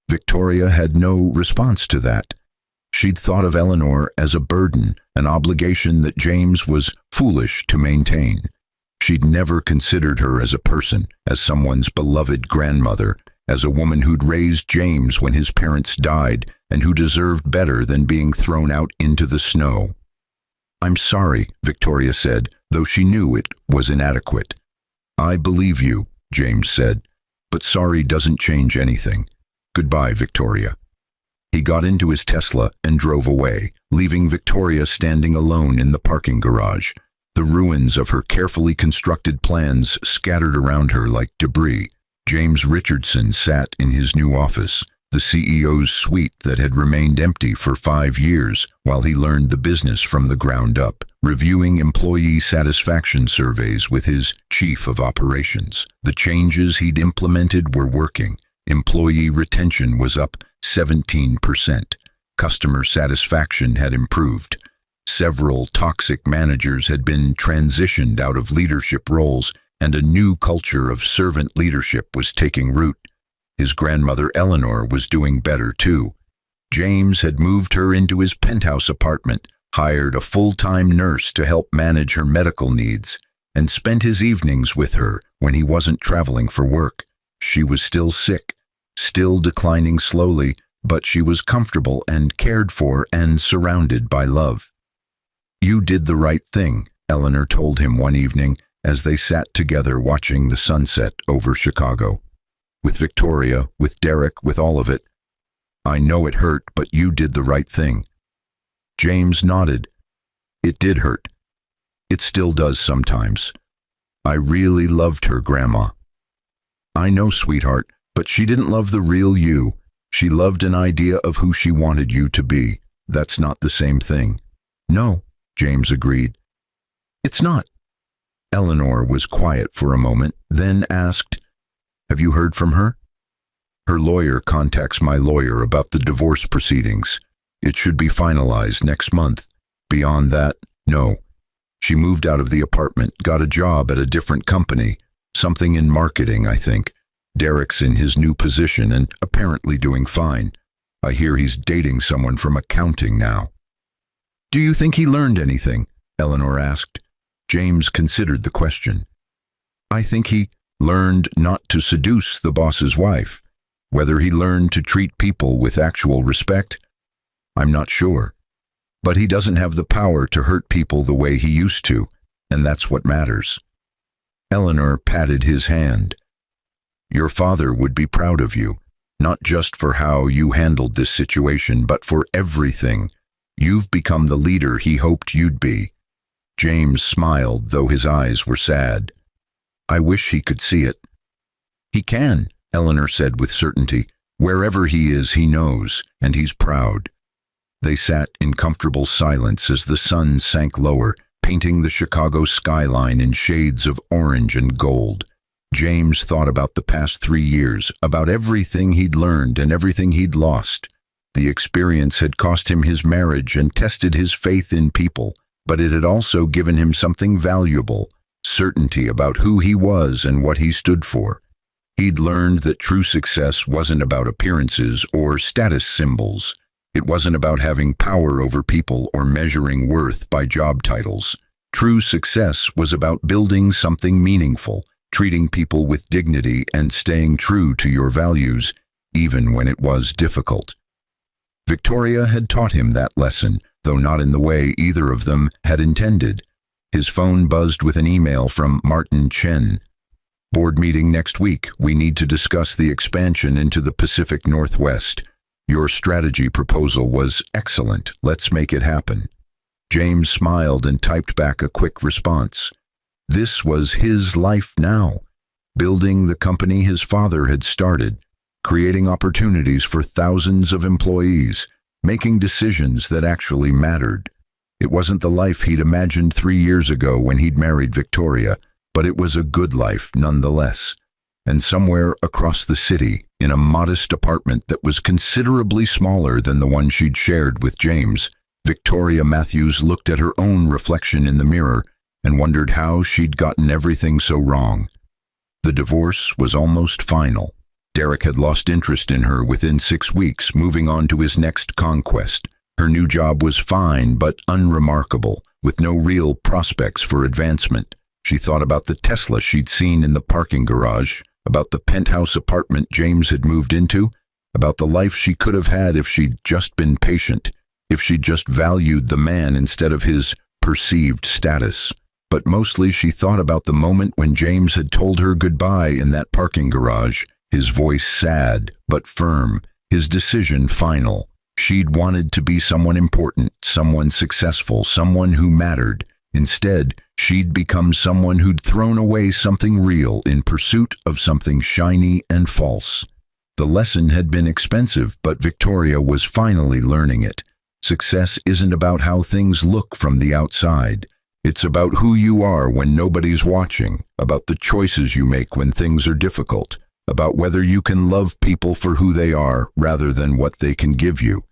Victoria had no response to that. She'd thought of Eleanor as a burden, an obligation that James was foolish to maintain. She'd never considered her as a person, as someone's beloved grandmother, as a woman who'd raised James when his parents died and who deserved better than being thrown out into the snow. "I'm sorry," Victoria said, though she knew it was inadequate. "I believe you," James said, "but sorry doesn't change anything. Goodbye, Victoria." He got into his Tesla and drove away, leaving Victoria standing alone in the parking garage, the ruins of her carefully constructed plans scattered around her like debris. James Richardson sat in his new office, the CEO's suite that had remained empty for 5 years while he learned the business from the ground up, reviewing employee satisfaction surveys with his chief of operations. The changes he'd implemented were working. Employee retention was up 17%. Customer satisfaction had improved. Several toxic managers had been transitioned out of leadership roles, and a new culture of servant leadership was taking root. His grandmother Eleanor was doing better too. James had moved her into his penthouse apartment, hired a full-time nurse to help manage her medical needs, and spent his evenings with her when he wasn't traveling for work. She was still sick, still declining slowly, but she was comfortable and cared for and surrounded by love. "You did the right thing," Eleanor told him one evening as they sat together watching the sunset over Chicago. "With Victoria, with Derek, with all of it. I know it hurt, but you did the right thing." James nodded. "It did hurt. It still does sometimes. I really loved her, Grandma." "I know, sweetheart, but she didn't love the real you. She loved an idea of who she wanted you to be. That's not the same thing." "No," James agreed. "It's not." Eleanor was quiet for a moment, then asked, "Have you heard from her?" "Her lawyer contacts my lawyer about the divorce proceedings. It should be finalized next month. Beyond that, no. She moved out of the apartment, got a job at a different company, something in marketing, I think. Derek's in his new position and apparently doing fine. I hear he's dating someone from accounting now. Do you think he learned anything? Eleanor asked. James considered the question. I think he learned not to seduce the boss's wife. Whether he learned to treat people with actual respect, I'm not sure. But he doesn't have the power to hurt people the way he used to, and that's what matters. Eleanor patted his hand. Your father would be proud of you, not just for how you handled this situation, but for everything. You've become the leader he hoped you'd be. James smiled, though his eyes were sad. I wish he could see it. He can, Eleanor said with certainty. Wherever he is, he knows, and he's proud. They sat in comfortable silence as the sun sank lower, painting the Chicago skyline in shades of orange and gold. James thought about the past 3 years, about everything he'd learned and everything he'd lost. The experience had cost him his marriage and tested his faith in people, but it had also given him something valuable, certainty about who he was and what he stood for. He'd learned that true success wasn't about appearances or status symbols. It wasn't about having power over people or measuring worth by job titles. True success was about building something meaningful, treating people with dignity and staying true to your values, even when it was difficult. Victoria had taught him that lesson, though not in the way either of them had intended. His phone buzzed with an email from Martin Chen. Board meeting next week. We need to discuss the expansion into the Pacific Northwest. Your strategy proposal was excellent. Let's make it happen. James smiled and typed back a quick response. This was his life now, building the company his father had started, creating opportunities for thousands of employees, making decisions that actually mattered. It wasn't the life he'd imagined 3 years ago when he'd married Victoria, but it was a good life nonetheless. And somewhere across the city, in a modest apartment that was considerably smaller than the one she'd shared with James, Victoria Matthews looked at her own reflection in the mirror and wondered how she'd gotten everything so wrong. The divorce was almost final. Derek had lost interest in her within 6 weeks, moving on to his next conquest. Her new job was fine but unremarkable, with no real prospects for advancement. She thought about the Tesla she'd seen in the parking garage, about the penthouse apartment James had moved into, about the life she could have had if she'd just been patient, if she'd just valued the man instead of his perceived status. But mostly she thought about the moment when James had told her goodbye in that parking garage, his voice sad but firm, his decision final. She'd wanted to be someone important, someone successful, someone who mattered. Instead, she'd become someone who'd thrown away something real in pursuit of something shiny and false. The lesson had been expensive, but Victoria was finally learning it. Success isn't about how things look from the outside. It's about who you are when nobody's watching, about the choices you make when things are difficult, about whether you can love people for who they are rather than what they can give you.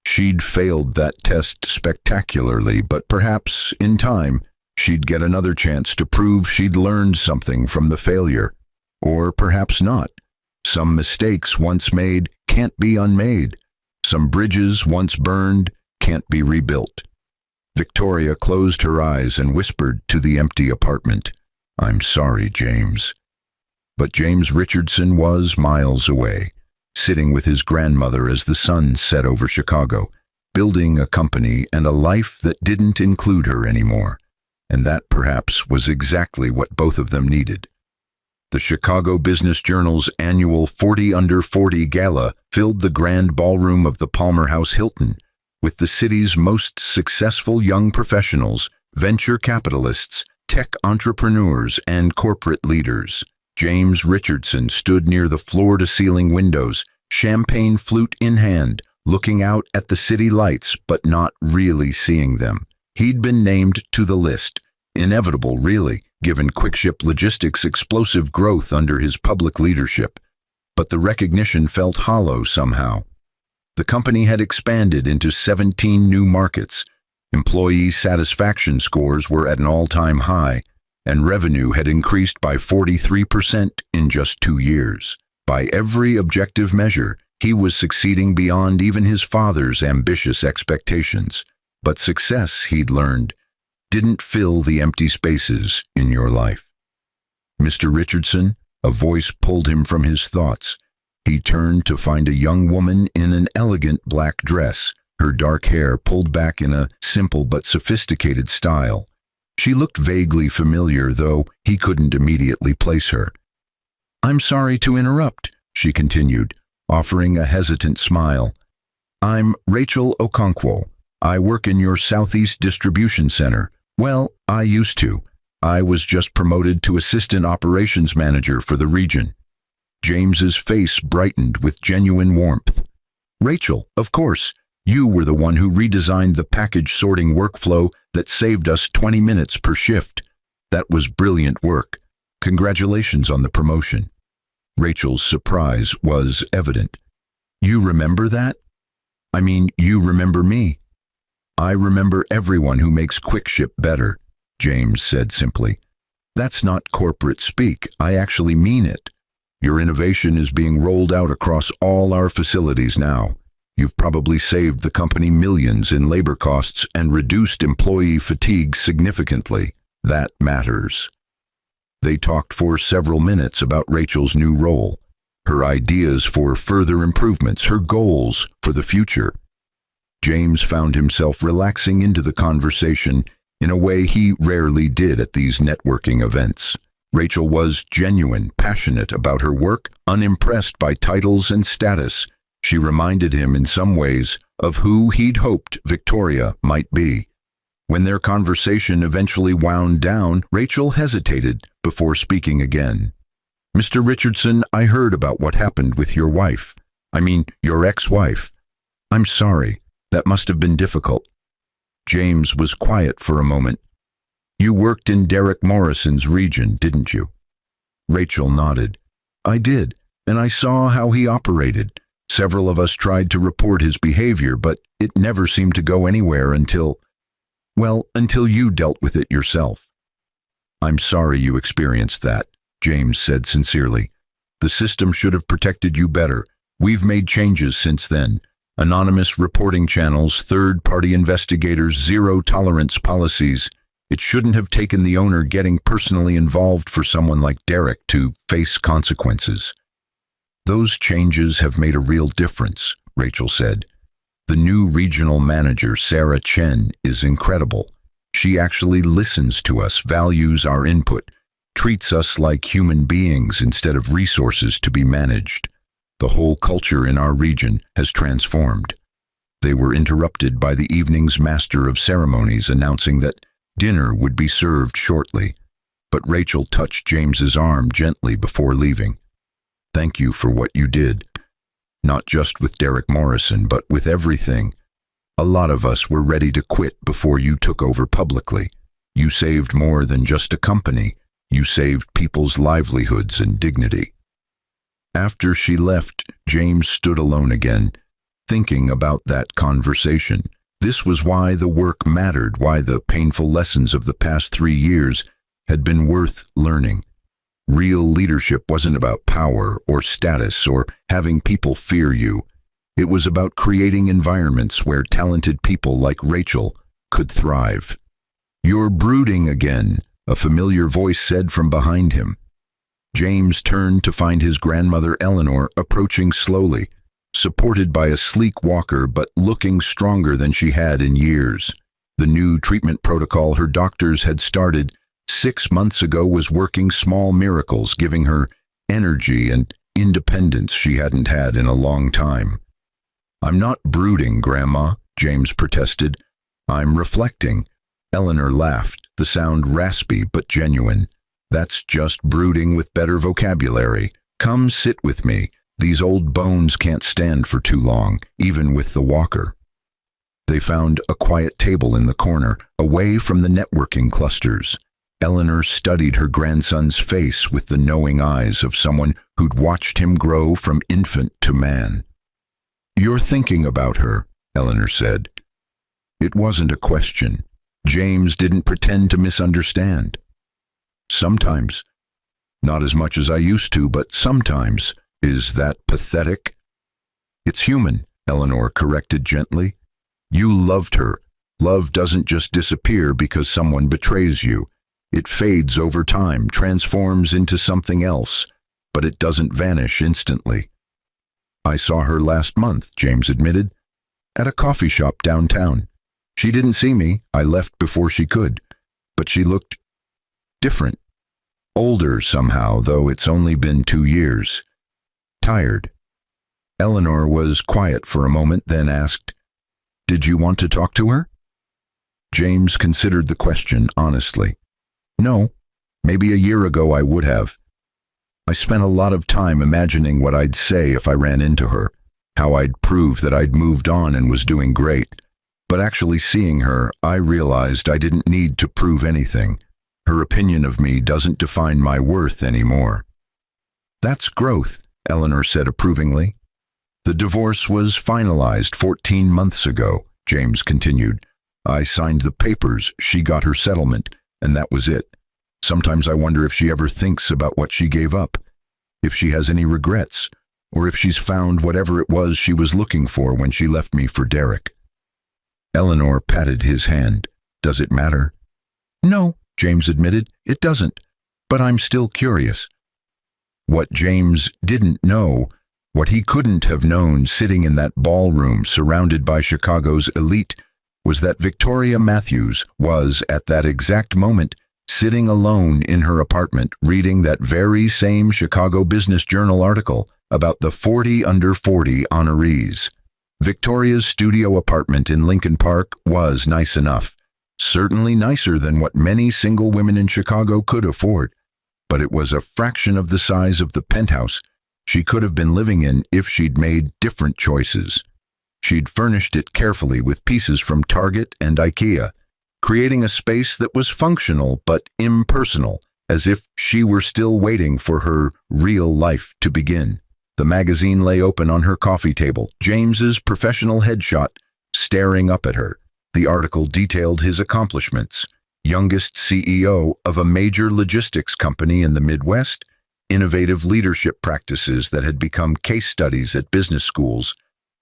She'd failed that test spectacularly, but perhaps, in time, she'd get another chance to prove she'd learned something from the failure. Or perhaps not. Some mistakes once made can't be unmade. Some bridges once burned can't be rebuilt. Victoria closed her eyes and whispered to the empty apartment, I'm sorry, James. But James Richardson was miles away, sitting with his grandmother as the sun set over Chicago, building a company and a life that didn't include her anymore. And that perhaps was exactly what both of them needed. The Chicago Business Journal's annual 40 Under 40 Gala filled the grand ballroom of the Palmer House Hilton, with the city's most successful young professionals, venture capitalists, tech entrepreneurs, and corporate leaders. James Richardson stood near the floor-to-ceiling windows, champagne flute in hand, looking out at the city lights but not really seeing them. He'd been named to the list. Inevitable, really, given Quickship Logistics' explosive growth under his public leadership. But the recognition felt hollow somehow. The company had expanded into 17 new markets, Employee satisfaction scores were at an all-time high, and revenue had increased by 43% in just 2 years. By every objective measure, he was succeeding beyond even his father's ambitious expectations. But success, he'd learned, didn't fill the empty spaces in your life. Mr. Richardson, a voice pulled him from his thoughts. He turned to find a young woman in an elegant black dress, her dark hair pulled back in a simple but sophisticated style. She looked vaguely familiar, though he couldn't immediately place her. "I'm sorry to interrupt," she continued, offering a hesitant smile. "I'm Rachel Okonkwo. I work in your Southeast Distribution Center. Well, I used to. I was just promoted to Assistant Operations Manager for the region." James's face brightened with genuine warmth. "Rachel, of course. You were the one who redesigned the package sorting workflow that saved us 20 minutes per shift. That was brilliant work. Congratulations on the promotion." Rachel's surprise was evident. "You remember that? I mean, you remember me?" "I remember everyone who makes QuickShip better," James said simply. "That's not corporate speak. I actually mean it. Your innovation is being rolled out across all our facilities now. You've probably saved the company millions in labor costs and reduced employee fatigue significantly. That matters." They talked for several minutes about Rachel's new role, her ideas for further improvements, her goals for the future. James found himself relaxing into the conversation in a way he rarely did at these networking events. Rachel was genuine, passionate about her work, unimpressed by titles and status. She reminded him in some ways of who he'd hoped Victoria might be. When their conversation eventually wound down, Rachel hesitated before speaking again. "Mr. Richardson, I heard about what happened with your wife. I mean, your ex-wife. I'm sorry. That must have been difficult." James was quiet for a moment. "You worked in Derek Morrison's region, didn't you?" Rachel nodded. "I did, and I saw how he operated. Several of us tried to report his behavior, but it never seemed to go anywhere until you dealt with it yourself." "I'm sorry you experienced that," James said sincerely. "The system should have protected you better. We've made changes since then. Anonymous reporting channels, third-party investigators, zero-tolerance policies. It shouldn't have taken the owner getting personally involved for someone like Derek to face consequences." "Those changes have made a real difference," Rachel said. "The new regional manager, Sarah Chen, is incredible. She actually listens to us, values our input, treats us like human beings instead of resources to be managed. The whole culture in our region has transformed." They were interrupted by the evening's master of ceremonies announcing that dinner would be served shortly, but Rachel touched James's arm gently before leaving. "Thank you for what you did. Not just with Derek Morrison, but with everything. A lot of us were ready to quit before you took over publicly. You saved more than just a company. You saved people's livelihoods and dignity." After she left, James stood alone again, thinking about that conversation. This was why the work mattered, why the painful lessons of the past 3 years had been worth learning. Real leadership wasn't about power or status or having people fear you. It was about creating environments where talented people like Rachel could thrive. "You're brooding again," a familiar voice said from behind him. James turned to find his grandmother Eleanor approaching slowly, supported by a sleek walker but looking stronger than she had in years. The new treatment protocol her doctors had started 6 months ago was working small miracles, giving her energy and independence she hadn't had in a long time. "I'm not brooding, Grandma," James protested. "I'm reflecting." Eleanor laughed, the sound raspy but genuine. "That's just brooding with better vocabulary. Come sit with me. These old bones can't stand for too long, even with the walker." They found a quiet table in the corner, away from the networking clusters. Eleanor studied her grandson's face with the knowing eyes of someone who'd watched him grow from infant to man. "You're thinking about her," Eleanor said. It wasn't a question. James didn't pretend to misunderstand. Sometimes. Not as much as I used to, but sometimes. Is that pathetic? It's human, Eleanor corrected gently. You loved her. Love doesn't just disappear because someone betrays you. It fades over time, transforms into something else, but it doesn't vanish instantly. I saw her last month, James admitted, at a coffee shop downtown. She didn't see me. I left before she could, but she looked different. Older somehow, though it's only been 2 years. Tired. Eleanor was quiet for a moment, then asked, "Did you want to talk to her?" James considered the question honestly. No, maybe a year ago I would have. I spent a lot of time imagining what I'd say if I ran into her, how I'd prove that I'd moved on and was doing great. But actually seeing her, I realized I didn't need to prove anything. Her opinion of me doesn't define my worth anymore. That's growth, Eleanor said approvingly. The divorce was finalized 14 months ago, James continued. I signed the papers, she got her settlement, and that was it. Sometimes I wonder if she ever thinks about what she gave up, if she has any regrets, or if she's found whatever it was she was looking for when she left me for Derek. Eleanor patted his hand. Does it matter? No, James admitted, it doesn't, but I'm still curious. What James didn't know, what he couldn't have known sitting in that ballroom surrounded by Chicago's elite, was that Victoria Matthews was, at that exact moment, sitting alone in her apartment reading that very same Chicago Business Journal article about the 40 under 40 honorees. Victoria's studio apartment in Lincoln Park was nice enough, certainly nicer than what many single women in Chicago could afford, but it was a fraction of the size of the penthouse she could have been living in if she'd made different choices. She'd furnished it carefully with pieces from Target and IKEA, creating a space that was functional but impersonal, as if she were still waiting for her real life to begin. The magazine lay open on her coffee table, James's professional headshot staring up at her. The article detailed his accomplishments. Youngest CEO of a major logistics company in the Midwest, innovative leadership practices that had become case studies at business schools,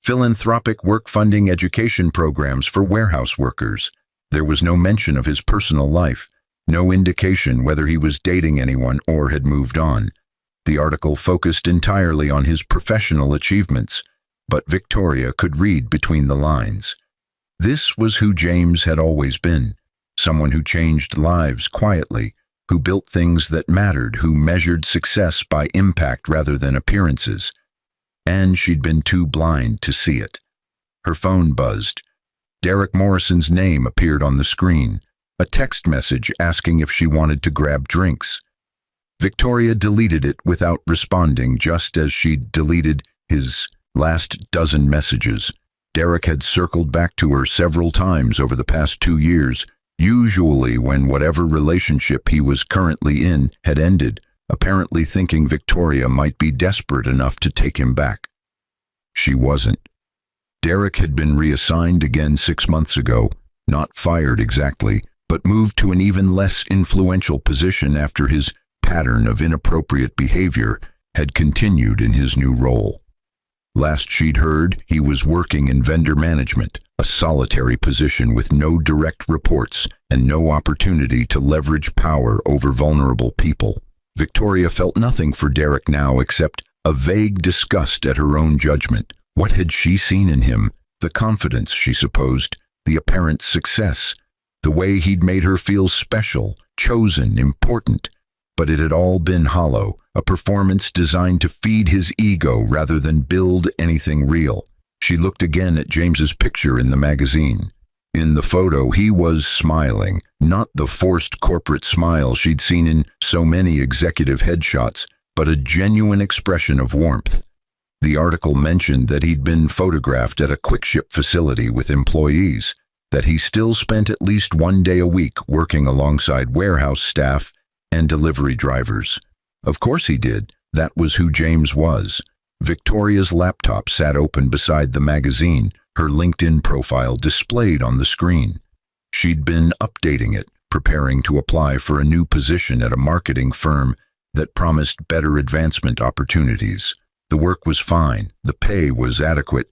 philanthropic work-funding education programs for warehouse workers. There was no mention of his personal life, no indication whether he was dating anyone or had moved on. The article focused entirely on his professional achievements, but Victoria could read between the lines. This was who James had always been, someone who changed lives quietly, who built things that mattered, who measured success by impact rather than appearances. And she'd been too blind to see it. Her phone buzzed. Derek Morrison's name appeared on the screen, a text message asking if she wanted to grab drinks. Victoria deleted it without responding, just as she'd deleted his last dozen messages. Derek had circled back to her several times over the past 2 years, usually when whatever relationship he was currently in had ended, apparently thinking Victoria might be desperate enough to take him back. She wasn't. Derek had been reassigned again 6 months ago, not fired exactly, but moved to an even less influential position after his pattern of inappropriate behavior had continued in his new role. Last she'd heard, he was working in vendor management, a solitary position with no direct reports and no opportunity to leverage power over vulnerable people. Victoria felt nothing for Derek now except a vague disgust at her own judgment. What had she seen in him? The confidence, she supposed, the apparent success, the way he'd made her feel special, chosen, important. But it had all been hollow, a performance designed to feed his ego rather than build anything real. She looked again at James's picture in the magazine. In the photo, he was smiling, not the forced corporate smile she'd seen in so many executive headshots, but a genuine expression of warmth. The article mentioned that he'd been photographed at a quick-ship facility with employees, that he still spent at least 1 day a week working alongside warehouse staff and delivery drivers. Of course he did. That was who James was. Victoria's laptop sat open beside the magazine, her LinkedIn profile displayed on the screen. She'd been updating it, preparing to apply for a new position at a marketing firm that promised better advancement opportunities. The work was fine, the pay was adequate,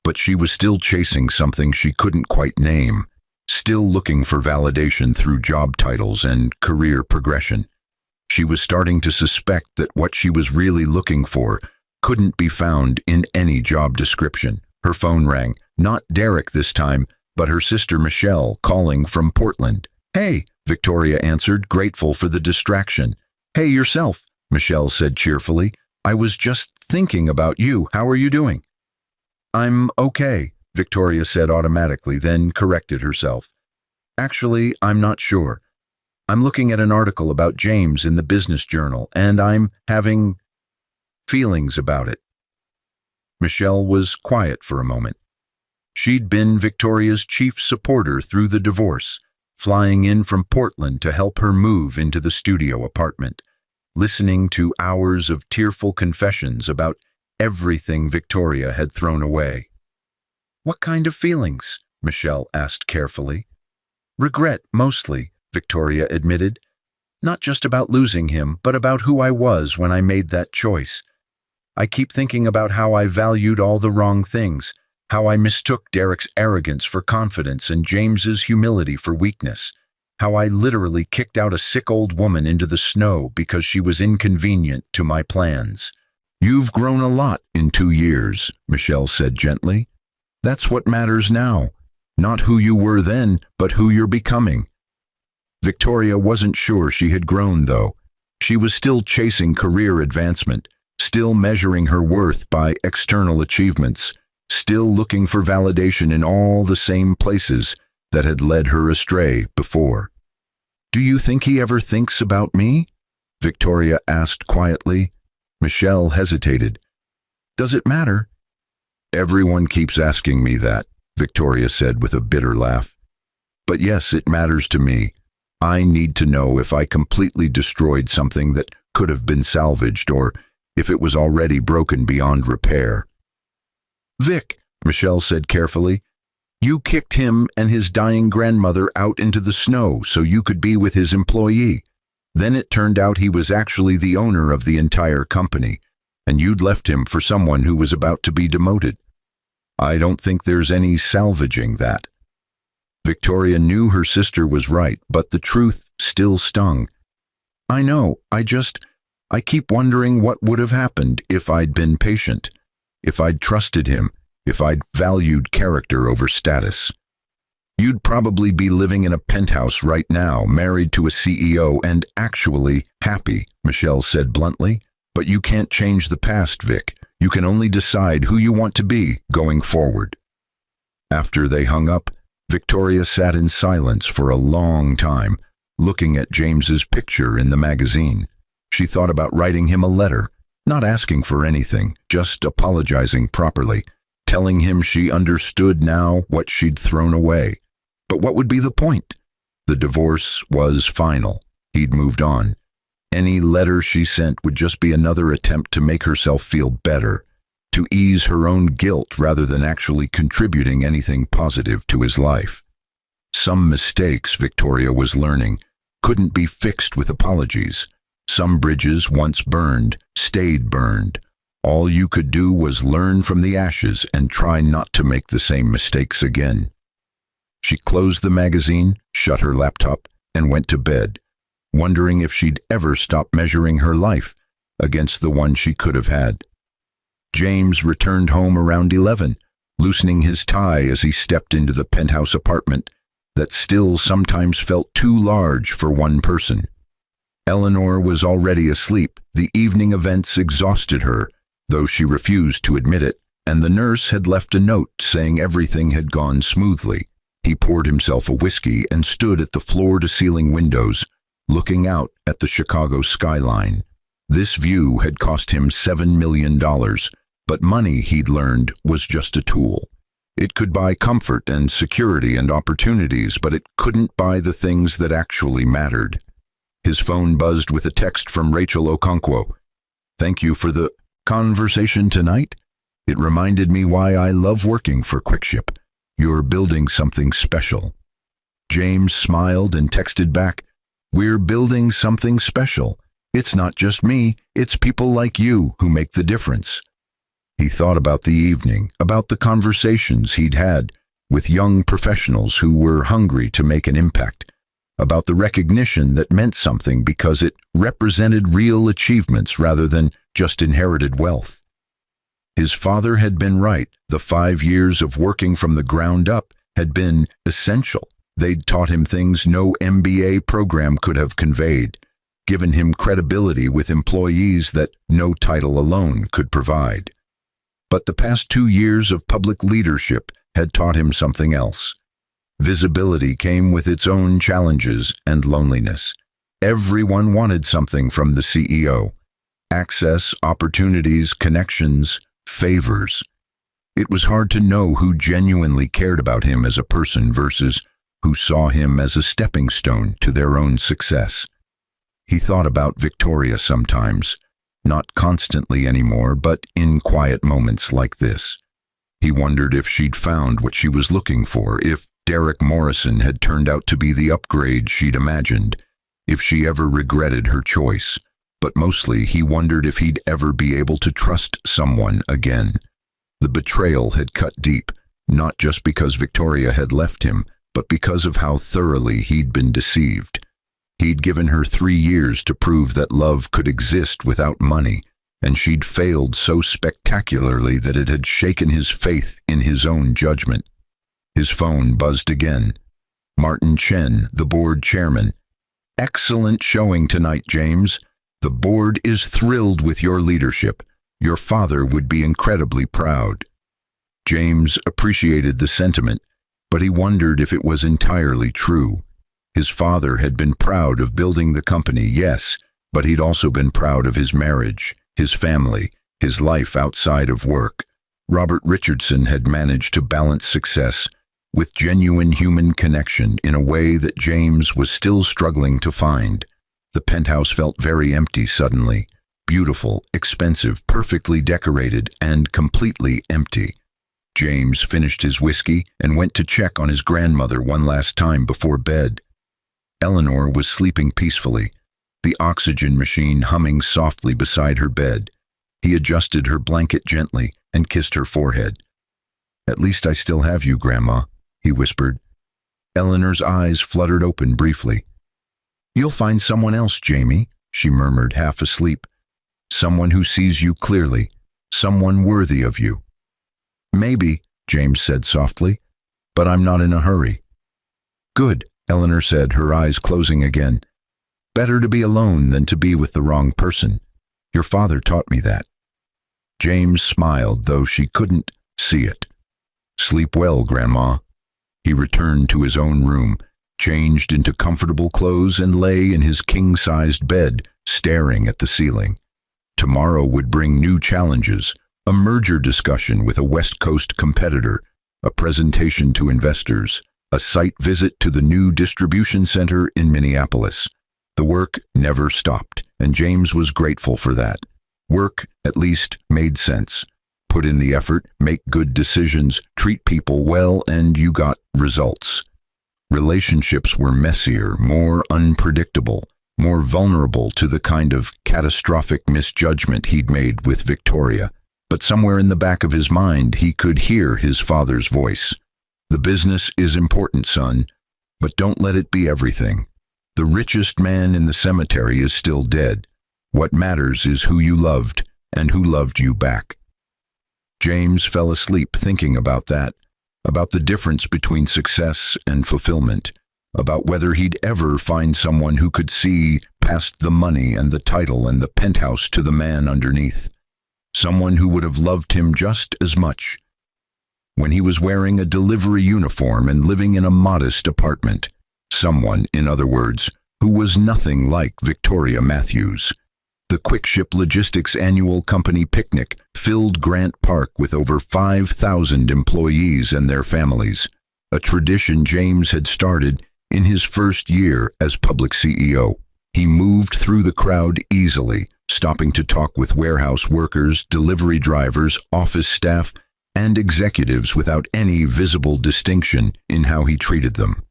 but she was still chasing something she couldn't quite name, still looking for validation through job titles and career progression. She was starting to suspect that what she was really looking for couldn't be found in any job description. Her phone rang, not Derek this time, but her sister Michelle calling from Portland. "Hey," Victoria answered, grateful for the distraction. "Hey yourself," Michelle said cheerfully. "I was just thinking about you. How are you doing?" "I'm okay," Victoria said automatically, then corrected herself. "Actually, I'm not sure. I'm looking at an article about James in the Business Journal, and I'm having feelings about it." Michelle was quiet for a moment. She'd been Victoria's chief supporter through the divorce, flying in from Portland to help her move into the studio apartment, listening to hours of tearful confessions about everything Victoria had thrown away. "What kind of feelings?" Michelle asked carefully. "Regret, mostly," Victoria admitted. "Not just about losing him, but about who I was when I made that choice. I keep thinking about how I valued all the wrong things, how I mistook Derek's arrogance for confidence and James's humility for weakness, how I literally kicked out a sick old woman into the snow because she was inconvenient to my plans." "You've grown a lot in 2 years," Michelle said gently. "That's what matters now. Not who you were then, but who you're becoming." Victoria wasn't sure she had grown, though. She was still chasing career advancement, still measuring her worth by external achievements, still looking for validation in all the same places that had led her astray before. "Do you think he ever thinks about me?" Victoria asked quietly. Michelle hesitated. "Does it matter?" "Everyone keeps asking me that," Victoria said with a bitter laugh. "But yes, it matters to me. I need to know if I completely destroyed something that could have been salvaged, or if it was already broken beyond repair." "Vic," Michelle said carefully, "you kicked him and his dying grandmother out into the snow so you could be with his employee. Then it turned out he was actually the owner of the entire company, and you'd left him for someone who was about to be demoted. I don't think there's any salvaging that." Victoria knew her sister was right, but the truth still stung. "I know, I keep wondering what would have happened if I'd been patient, if I'd trusted him, if I'd valued character over status. You'd probably be living in a penthouse right now, married to a CEO and actually happy," Michelle said bluntly. "But you can't change the past, Vic. You can only decide who you want to be going forward." After they hung up, Victoria sat in silence for a long time, looking at James's picture in the magazine. She thought about writing him a letter, not asking for anything, just apologizing properly, telling him she understood now what she'd thrown away. But what would be the point? The divorce was final. He'd moved on. Any letter she sent would just be another attempt to make herself feel better, to ease her own guilt rather than actually contributing anything positive to his life. Some mistakes, Victoria was learning, couldn't be fixed with apologies. Some bridges, once burned, stayed burned. All you could do was learn from the ashes and try not to make the same mistakes again. She closed the magazine, shut her laptop, and went to bed, wondering if she'd ever stop measuring her life against the one she could have had. James returned home around 11, loosening his tie as he stepped into the penthouse apartment that still sometimes felt too large for one person. Eleanor was already asleep. The evening events exhausted her, though she refused to admit it, and the nurse had left a note saying everything had gone smoothly. He poured himself a whiskey and stood at the floor-to-ceiling windows, looking out at the Chicago skyline. This view had cost him $7 million, but money, he'd learned, was just a tool. It could buy comfort and security and opportunities, but it couldn't buy the things that actually mattered. His phone buzzed with a text from Rachel Okonkwo. "Thank you for the conversation tonight. It reminded me why I love working for Quickship. You're building something special. James smiled and texted back, "We're building something special. It's not just me, it's people like you who make the difference." He thought about the evening, about the conversations he'd had with young professionals who were hungry to make an impact, about the recognition that meant something because it represented real achievements rather than just inherited wealth. His father had been right. The 5 years of working from the ground up had been essential. They'd taught him things no MBA program could have conveyed, given him credibility with employees that no title alone could provide. But the past 2 years of public leadership had taught him something else. Visibility came with its own challenges and loneliness. Everyone wanted something from the CEO. Access, opportunities, connections, favors. It was hard to know who genuinely cared about him as a person versus who saw him as a stepping stone to their own success. He thought about Victoria sometimes, not constantly anymore, but in quiet moments like this. He wondered if she'd found what she was looking for, if Derek Morrison had turned out to be the upgrade she'd imagined, if she ever regretted her choice. But mostly he wondered if he'd ever be able to trust someone again. The betrayal had cut deep, not just because Victoria had left him, but because of how thoroughly he'd been deceived. He'd given her 3 years to prove that love could exist without money, and she'd failed so spectacularly that it had shaken his faith in his own judgment. His phone buzzed again. Martin Chen, the board chairman. "Excellent showing tonight, James. The board is thrilled with your leadership. Your father would be incredibly proud." James appreciated the sentiment, but he wondered if it was entirely true. His father had been proud of building the company, yes, but he'd also been proud of his marriage, his family, his life outside of work. Robert Richardson had managed to balance success with genuine human connection in a way that James was still struggling to find. The penthouse felt very empty suddenly. Beautiful, expensive, perfectly decorated, and completely empty. James finished his whiskey and went to check on his grandmother one last time before bed. Eleanor was sleeping peacefully, the oxygen machine humming softly beside her bed. He adjusted her blanket gently and kissed her forehead. "At least I still have you, Grandma," he whispered. Eleanor's eyes fluttered open briefly. "You'll find someone else, Jamie," she murmured, half asleep. "Someone who sees you clearly, someone worthy of you." "Maybe," James said softly, "but I'm not in a hurry." "Good," Eleanor said, her eyes closing again. "Better to be alone than to be with the wrong person. Your father taught me that." James smiled, though she couldn't see it. "Sleep well, Grandma." He returned to his own room, changed into comfortable clothes, and lay in his king-sized bed, staring at the ceiling. Tomorrow would bring new challenges, a merger discussion with a West Coast competitor, a presentation to investors, a site visit to the new distribution center in Minneapolis. The work never stopped, and James was grateful for that. Work, at least, made sense. Put in the effort, make good decisions, treat people well, and you got results. Relationships were messier, more unpredictable, more vulnerable to the kind of catastrophic misjudgment he'd made with Victoria. But somewhere in the back of his mind, he could hear his father's voice. "The business is important, son, but don't let it be everything. The richest man in the cemetery is still dead. What matters is who you loved and who loved you back." James fell asleep thinking about that, about the difference between success and fulfillment, about whether he'd ever find someone who could see past the money and the title and the penthouse to the man underneath. Someone who would have loved him just as much. When he was wearing a delivery uniform and living in a modest apartment. Someone, in other words, who was nothing like Victoria Matthews. The Quickship Logistics annual company picnic filled Grant Park with over 5,000 employees and their families, a tradition James had started in his first year as public CEO. He moved through the crowd easily, stopping to talk with warehouse workers, delivery drivers, office staff, and executives without any visible distinction in how he treated them.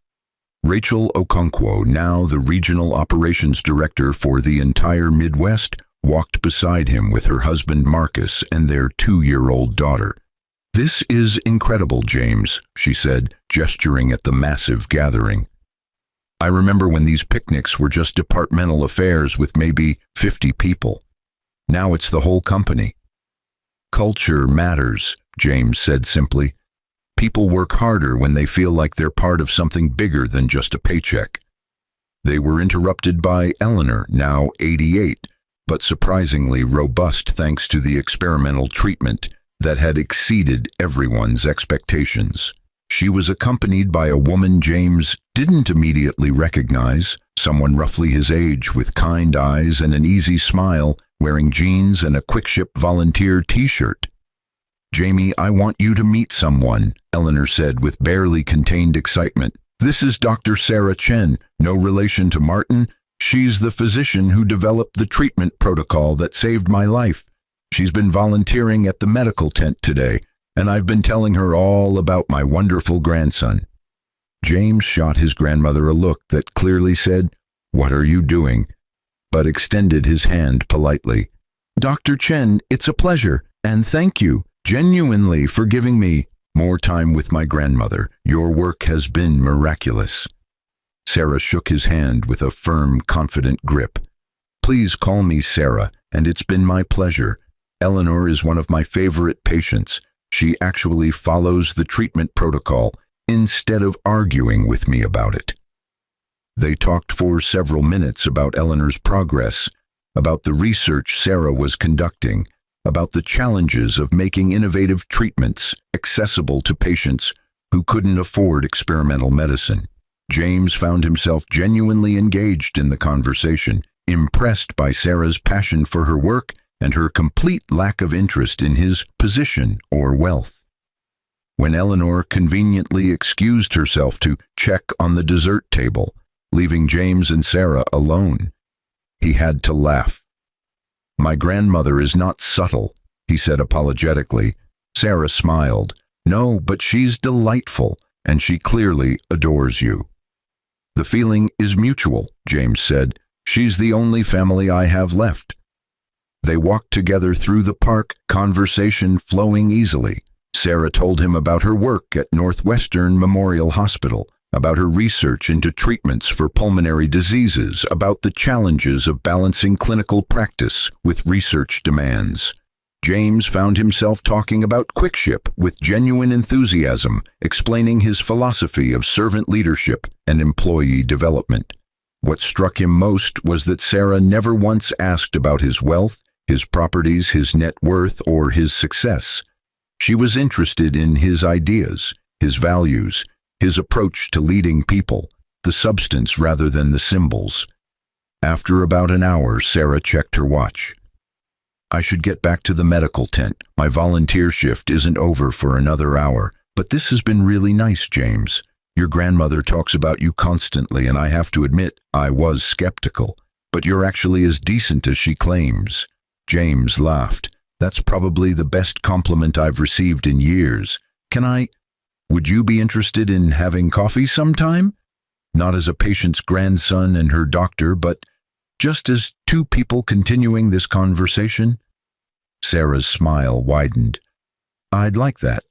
Rachel Okonkwo, now the regional operations director for the entire Midwest, walked beside him with her husband Marcus and their 2-year-old daughter. "This is incredible, James," she said, gesturing at the massive gathering. "I remember when these picnics were just departmental affairs with maybe 50 people. Now it's the whole company." "Culture matters," James said simply. "People work harder when they feel like they're part of something bigger than just a paycheck." They were interrupted by Eleanor, now 88, but surprisingly robust thanks to the experimental treatment that had exceeded everyone's expectations. She was accompanied by a woman James didn't immediately recognize, someone roughly his age with kind eyes and an easy smile, wearing jeans and a Quick-Ship volunteer t-shirt. "Jamie, I want you to meet someone," Eleanor said with barely contained excitement. "This is Dr. Sarah Chen, no relation to Martin. She's the physician who developed the treatment protocol that saved my life. She's been volunteering at the medical tent today, and I've been telling her all about my wonderful grandson." James shot his grandmother a look that clearly said, "What are you doing?" but extended his hand politely. "Dr. Chen, it's a pleasure, and thank you, genuinely, for giving me more time with my grandmother. Your work has been miraculous." Sarah shook his hand with a firm, confident grip. "Please call me Sarah, and it's been my pleasure. Eleanor is one of my favorite patients. She actually follows the treatment protocol instead of arguing with me about it." They talked for several minutes about Eleanor's progress, about the research Sarah was conducting, about the challenges of making innovative treatments accessible to patients who couldn't afford experimental medicine. James found himself genuinely engaged in the conversation, impressed by Sarah's passion for her work and her complete lack of interest in his position or wealth. When Eleanor conveniently excused herself to check on the dessert table, leaving James and Sarah alone, he had to laugh. "My grandmother is not subtle," he said apologetically. Sarah smiled. "No, but she's delightful, and she clearly adores you." "The feeling is mutual," James said. "She's the only family I have left." They walked together through the park, conversation flowing easily. Sarah told him about her work at Northwestern Memorial Hospital, about her research into treatments for pulmonary diseases, about the challenges of balancing clinical practice with research demands. James found himself talking about Quick-Ship with genuine enthusiasm, explaining his philosophy of servant leadership and employee development. What struck him most was that Sarah never once asked about his wealth, his properties, his net worth, or his success. She was interested in his ideas, his values, his approach to leading people, the substance rather than the symbols. After about an hour, Sarah checked her watch. "I should get back to the medical tent. My volunteer shift isn't over for another hour, but this has been really nice, James. Your grandmother talks about you constantly, and I have to admit, I was skeptical. But you're actually as decent as she claims." James laughed. "That's probably the best compliment I've received in years. Would you be interested in having coffee sometime? Not as a patient's grandson and her doctor, but just as two people continuing this conversation?" Sarah's smile widened. "I'd like that.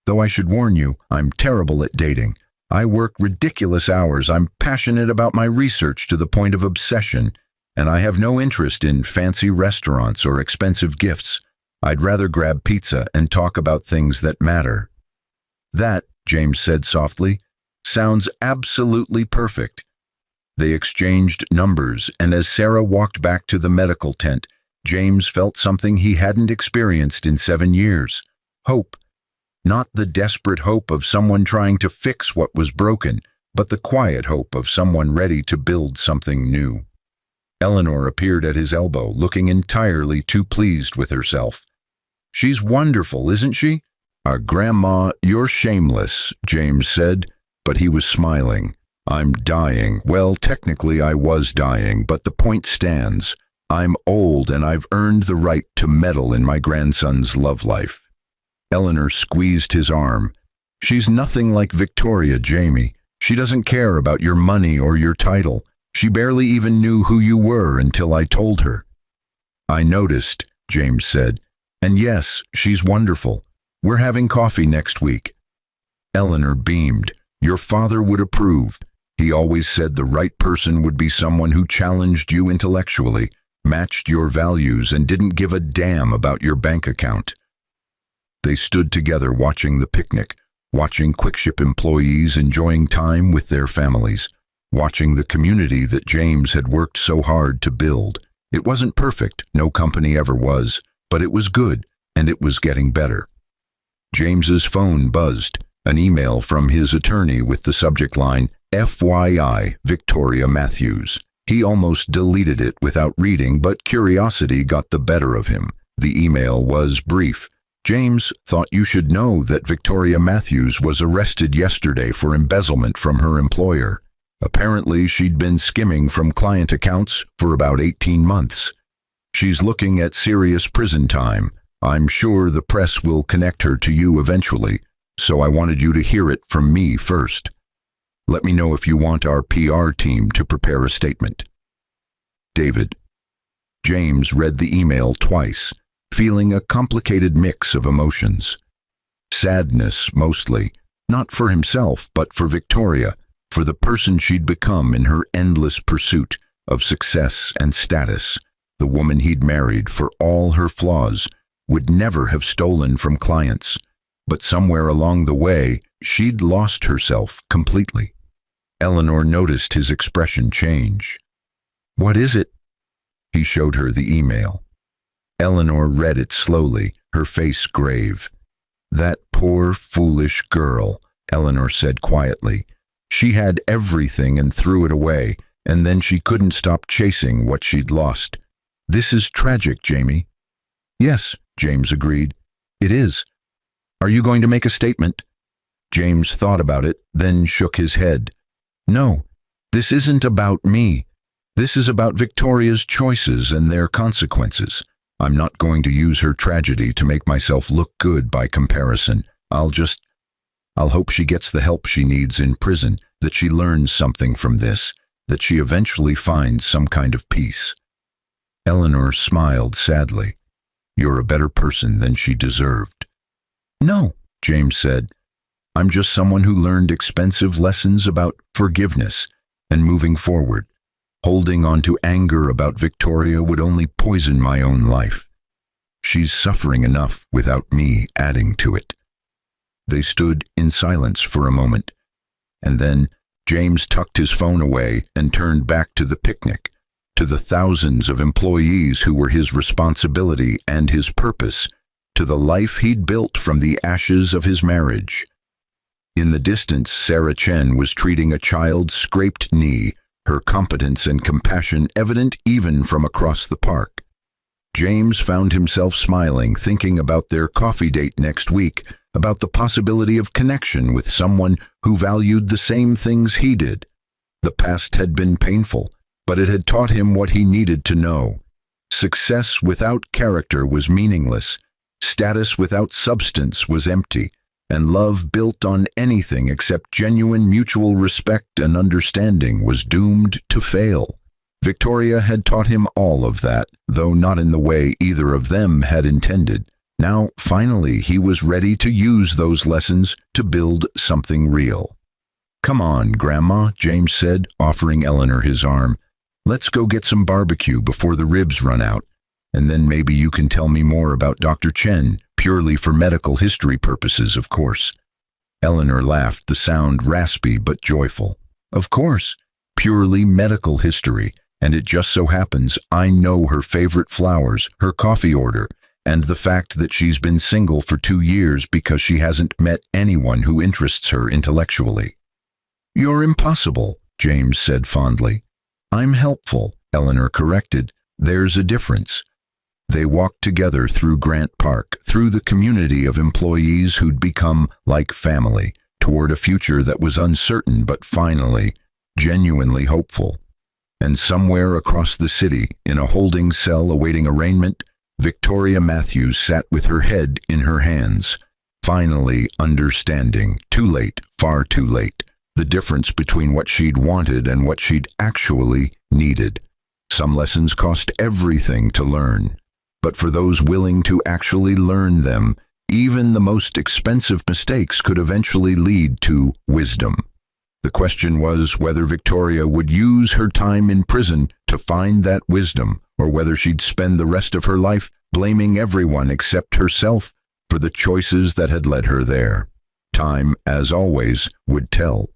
Though I should warn you, I'm terrible at dating. I work ridiculous hours. I'm passionate about my research to the point of obsession, and I have no interest in fancy restaurants or expensive gifts. I'd rather grab pizza and talk about things that matter." "That," James said softly, "sounds absolutely perfect." They exchanged numbers, and as Sarah walked back to the medical tent, James felt something he hadn't experienced in 7 years. Hope. Not the desperate hope of someone trying to fix what was broken, but the quiet hope of someone ready to build something new. Eleanor appeared at his elbow, looking entirely too pleased with herself. "She's wonderful, isn't she?" "Grandma, you're shameless," James said, but he was smiling. "I'm dying. Well, technically I was dying, but the point stands. I'm old and I've earned the right to meddle in my grandson's love life. Eleanor squeezed his arm. She's nothing like Victoria, Jamie. She doesn't care about your money or your title. She barely even knew who you were until I told her. I noticed, James said. And yes, she's wonderful. We're having coffee next week. Eleanor beamed. Your father would approve. He always said the right person would be someone who challenged you intellectually, matched your values, and didn't give a damn about your bank account. They stood together watching the picnic, watching QuickShip employees enjoying time with their families, watching the community that James had worked so hard to build. It wasn't perfect, no company ever was, but it was good, and it was getting better. James's phone buzzed, an email from his attorney with the subject line, FYI, Victoria Matthews. He almost deleted it without reading, but curiosity got the better of him. The email was brief. James thought you should know that Victoria Matthews was arrested yesterday for embezzlement from her employer. Apparently, she'd been skimming from client accounts for about 18 months. She's looking at serious prison time. I'm sure the press will connect her to you eventually, so I wanted you to hear it from me first. Let me know if you want our PR team to prepare a statement. David. James read the email twice, feeling a complicated mix of emotions. Sadness, mostly, not for himself, but for Victoria, for the person she'd become in her endless pursuit of success and status. The woman he'd married, for all her flaws, would never have stolen from clients. But somewhere along the way, she'd lost herself completely. Eleanor noticed his expression change. What is it? He showed her the email. Eleanor read it slowly, her face grave. That poor, foolish girl, Eleanor said quietly. She had everything and threw it away, and then she couldn't stop chasing what she'd lost. This is tragic, Jamie. Yes, James agreed. It is. Are you going to make a statement? James thought about it, then shook his head. No, this isn't about me. This is about Victoria's choices and their consequences. I'm not going to use her tragedy to make myself look good by comparison. I'll hope she gets the help she needs in prison, that she learns something from this, that she eventually finds some kind of peace. Eleanor smiled sadly. You're a better person than she deserved. No, James said. I'm just someone who learned expensive lessons about forgiveness and moving forward. Holding on to anger about Victoria would only poison my own life. She's suffering enough without me adding to it. They stood in silence for a moment, and then James tucked his phone away and turned back to the picnic, to the thousands of employees who were his responsibility and his purpose, to the life he'd built from the ashes of his marriage. In the distance, Sarah Chen was treating a child's scraped knee, her competence and compassion evident even from across the park. James found himself smiling, thinking about their coffee date next week, about the possibility of connection with someone who valued the same things he did. The past had been painful, but it had taught him what he needed to know. Success without character was meaningless, status without substance was empty, and love built on anything except genuine mutual respect and understanding was doomed to fail. Victoria had taught him all of that, though not in the way either of them had intended. Now, finally, he was ready to use those lessons to build something real. Come on, Grandma, James said, offering Eleanor his arm. Let's go get some barbecue before the ribs run out, and then maybe you can tell me more about Dr. Chen, purely for medical history purposes, of course. Eleanor laughed, the sound raspy but joyful. Of course, purely medical history, and it just so happens I know her favorite flowers, her coffee order, and the fact that she's been single for 2 years because she hasn't met anyone who interests her intellectually. You're impossible, James said fondly. I'm helpful, Eleanor corrected. There's a difference. They walked together through Grant Park, through the community of employees who'd become like family, toward a future that was uncertain but finally, genuinely hopeful. And somewhere across the city, in a holding cell awaiting arraignment, Victoria Matthews sat with her head in her hands, finally understanding, too late, far too late, the difference between what she'd wanted and what she'd actually needed. Some lessons cost everything to learn, but for those willing to actually learn them, even the most expensive mistakes could eventually lead to wisdom. The question was whether Victoria would use her time in prison to find that wisdom, or whether she'd spend the rest of her life blaming everyone except herself for the choices that had led her there. Time, as always, would tell.